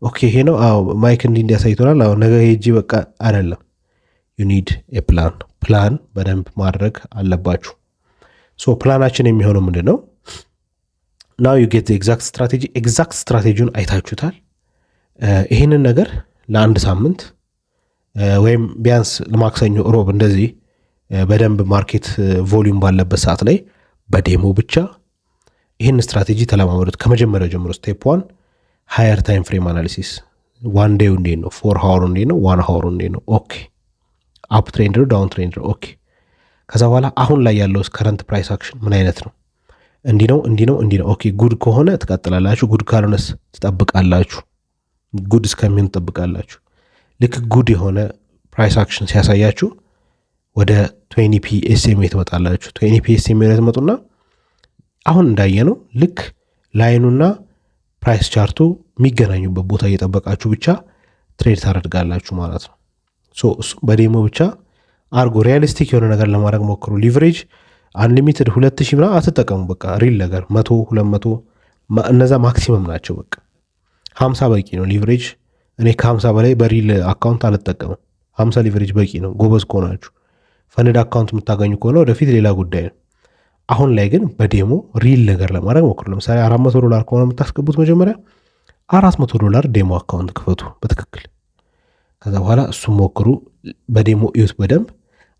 ኦኬ ይሄ ነው ማይክ እንዲያሳይቶናል አሁን ነገ ሄጂ በቃ አይደለም። ዩ ኒድ ፕላን በደንብ ማድረግ አለባችሁ። ሶ ፕላናችን የሚሆነው ምንድን ነው? ናው ዩ ጌት ኤግዛክት ስትራቴጂውን አይታችሁታል። ይህንን ነገር ለአንድ ሳምንት ወይም ቢያንስ ለማክሰኞ ሮብ እንደዚህ በደንብ ማርኬት ቮሊዩም ባለበት ሰዓት ላይ በዴሞ ብቻ ይህን ስትራቴጂ ተለማመዱት ከመጀመሪያው ጀምሮ። ስቴፕ 1 ሃየር ታይም ፍሬም አናሊሲስ። ዋን ዴው እንዴት ነው? 4 ሃወሩ እንዴት ነው? 1 ሃወሩ እንዴት ነው? ኦኬ አፕ ትሬንድ ነው ዳውን ትሬንድ ነው? ኦኬ ከዛ በኋላ አሁን ላይ ያለው ከረንት ፕራይስ አክሽን ምን አይነት ነው? እንዲህ ነው እንዲህ ነው እንዲህ ነው። ኦኬ ጉድ ከሆነ ትቀጥላላችሁ፣ ጉድ ካልሆነስ ትጠብቃላችሁ። ጉድ እስከሚሆን ትጠብቃላችሁ። ልክ ጉድ የሆነ ፕራይስ አክሽን ሲያሳያችሁ ወደ 20p SMA ትመጣላችሁ። 20p SMA ትመጡና አሁን እንዳየ ነው ልክ ላይኑና ፕራይስ ቻርቱ የሚገናኙበት ቦታ እየጠበቃችሁ ብቻ ትሬድ ታደርጋላችሁ ማለት ነው። እሱም በዴሞ ብቻ አርጎ ሪያሊስቲክ የሆነ ነገር ለማድረግ ሞክሩ። ሊቨሬጅ አንሊሚትድ 2000 ምናምን አትጠቀሙ። በቃ ሪል ነገር 100 200 እነዛ ማክሲመም ናቸው። በቃ 50 በቂ ነው ሊቨሬጅ። እኔ ከ50 በላይ በሪል አካውንት አልጠቀምም። 50 ሊቨሬጅ በቂ ነው ጎበዝ ከሆናችሁ። ፈንድ አካውንት የምታገኙ ከሆነ ወደፊት ሌላ ጉዳይ ነው። አሁን ላይ ግን በዴሞ ሪል ነገር ለማድረግ ሞክሩ። ለምሳሌ $400 ከሆነ የምታስገቡት መጀመሪያ $400 ዴሞ አካውንት ክፈቱ በትክክል። ከዛ በኋላ እሱም ሞክሩ፣ በዴሞ እዩት በደንብ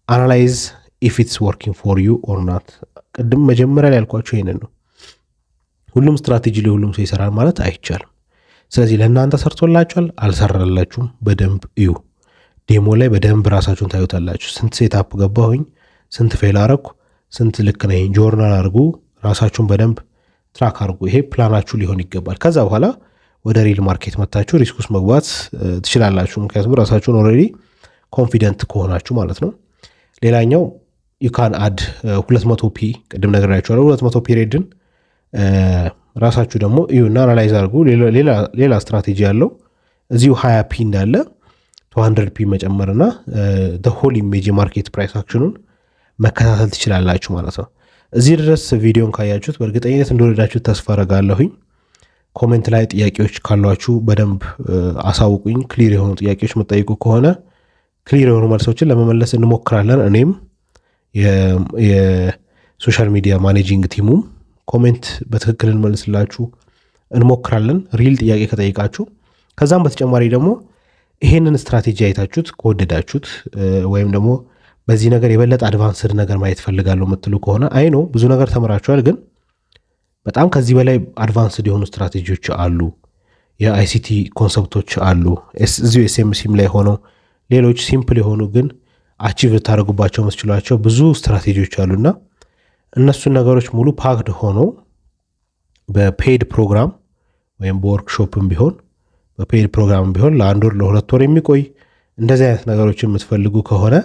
አናላይዝ ኢፍ ኢትስ ወርኪንግ ፎር ዩ ኦር ናት። ቅድም መጀመሪያ ላይ ያልኳቸው ይሄንን ነው። ሁሉም ስትራቴጂ ለሁሉም ሰው ይሰራል ማለት አይቻልም። ስለዚህ ለእናንተ ሰርቶላችኋል አልሰራላችሁም፣ በደንብ እዩ። ዴሞ ላይ በደንብ ራሳችሁን ታዩታላችሁ። ስንት ሴታፕ ገባሁኝ፣ ስንት ፌል አረኩ፣ ስንት ልክ ነኝ፣ ጆርናል አድርጉ፣ ራሳችሁን በደንብ ትራክ አድርጉ። ይሄ ፕላናችሁ ሊሆን ይገባል። ከዛ በኋላ ወደ ሪል ማርኬት መታችሁ ሪስክ ውስጥ መግባት ትችላላችሁ። ምክንያቱም ራሳችሁን ኦልሬዲ ኮንፊደንት ከሆናችሁ ማለት ነው። ሌላኛው ዩካን አድ 200p ቅድም ነግሬያችኋለሁ። 200p ሬድን ራሳችሁ ደግሞ እዩና አናላይዝ አድርጉ። ሌላ ስትራቴጂ ያለው እዚሁ 20p እንዳለ 200p መጨመርና ሆል ኢሜጅ ማርኬት ፕራይስ አክሽኑን መከታተል ትችላላችሁ ማለት ነው። እዚህ ድረስ ቪዲዮን ካያችሁት በእርግጠኝነት እንደወደዳችሁት ተስፋ አደርጋለሁኝ። ኮሜንት ላይ ጥያቄዎች ካሏችሁ በደንብ አሳውቁኝ። ክሊር የሆኑ ጥያቄዎች መጠይቁ ከሆነ ክሊር የሆኑ መልሶችን ለመመለስ እንሞክራለን። እኔም የሶሻል ሚዲያ ማኔጂንግ ቲሙም ኮሜንት በትክክል እንመልስላችሁ እንሞክራለን፣ ሪል ጥያቄ ከጠይቃችሁ። ከዛም በተጨማሪ ደግሞ ይሄንን ስትራቴጂ አይታችሁት ከወደዳችሁት ወይም ደግሞ በዚህ ነገር የበለጠ አድቫንስድ ነገር ማየት ፈልጋለሁ የምትሉ ከሆነ አይ ነው ብዙ ነገር ተምራችኋል፣ ግን በጣም ከዚህ በላይ አድቫንስድ የሆኑ ስትራቴጂዎች አሉ፣ የአይሲቲ ኮንሰፕቶች አሉ እዚሁ ኤስኤምሲም ላይ ሆነው ሌሎች ሲምፕል የሆኑ ግን አቺቭ ልታደርጉባቸው መስችሏቸው ብዙ ስትራቴጂዎች አሉና እነሱን ነገሮች ሙሉ ፓክድ ሆኖ በፔድ ፕሮግራም ወይም በወርክሾፕም ቢሆን በፔድ ፕሮግራም ቢሆን ለ1 ወር ለ2 ወር የሚቆይ እንደዚህ አይነት ነገሮችን የምትፈልጉ ከሆነ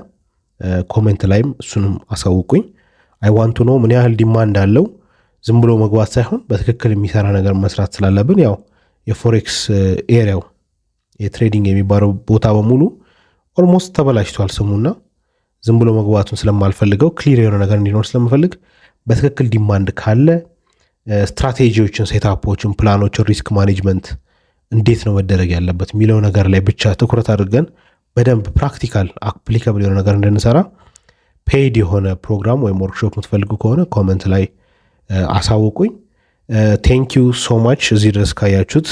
ኮሜንት ላይም እሱንም አሳውቁኝ። አይ ዋንቱ ነው ምን ያህል ዲማንድ አለው። ዝም ብሎ መግባት ሳይሆን በትክክል የሚሰራ ነገር መስራት ስላለብን ያው የፎሬክስ ኤሪያው የትሬዲንግ የሚባለው ቦታ በሙሉ ኦልሞስት ተበላሽቷል ስሙና ዝም ብሎ መግባቱን ስለማልፈልገው ክሊር የሆነ ነገር እንዲኖር ስለምፈልግ በትክክል ዲማንድ ካለ ስትራቴጂዎችን፣ ሴታፖችን፣ ፕላኖችን፣ ሪስክ ማኔጅመንት እንዴት ነው መደረግ ያለበት የሚለው ነገር ላይ ብቻ ትኩረት አድርገን በደንብ ፕራክቲካል አፕሊካብል የሆነ ነገር እንድንሰራ ፔይድ የሆነ ፕሮግራም ወይም ወርክሾፕ የምትፈልጉ ከሆነ ኮመንት ላይ አሳውቁኝ። ቴንክ ዩ ሶ ማች እዚህ ድረስ ካያችሁት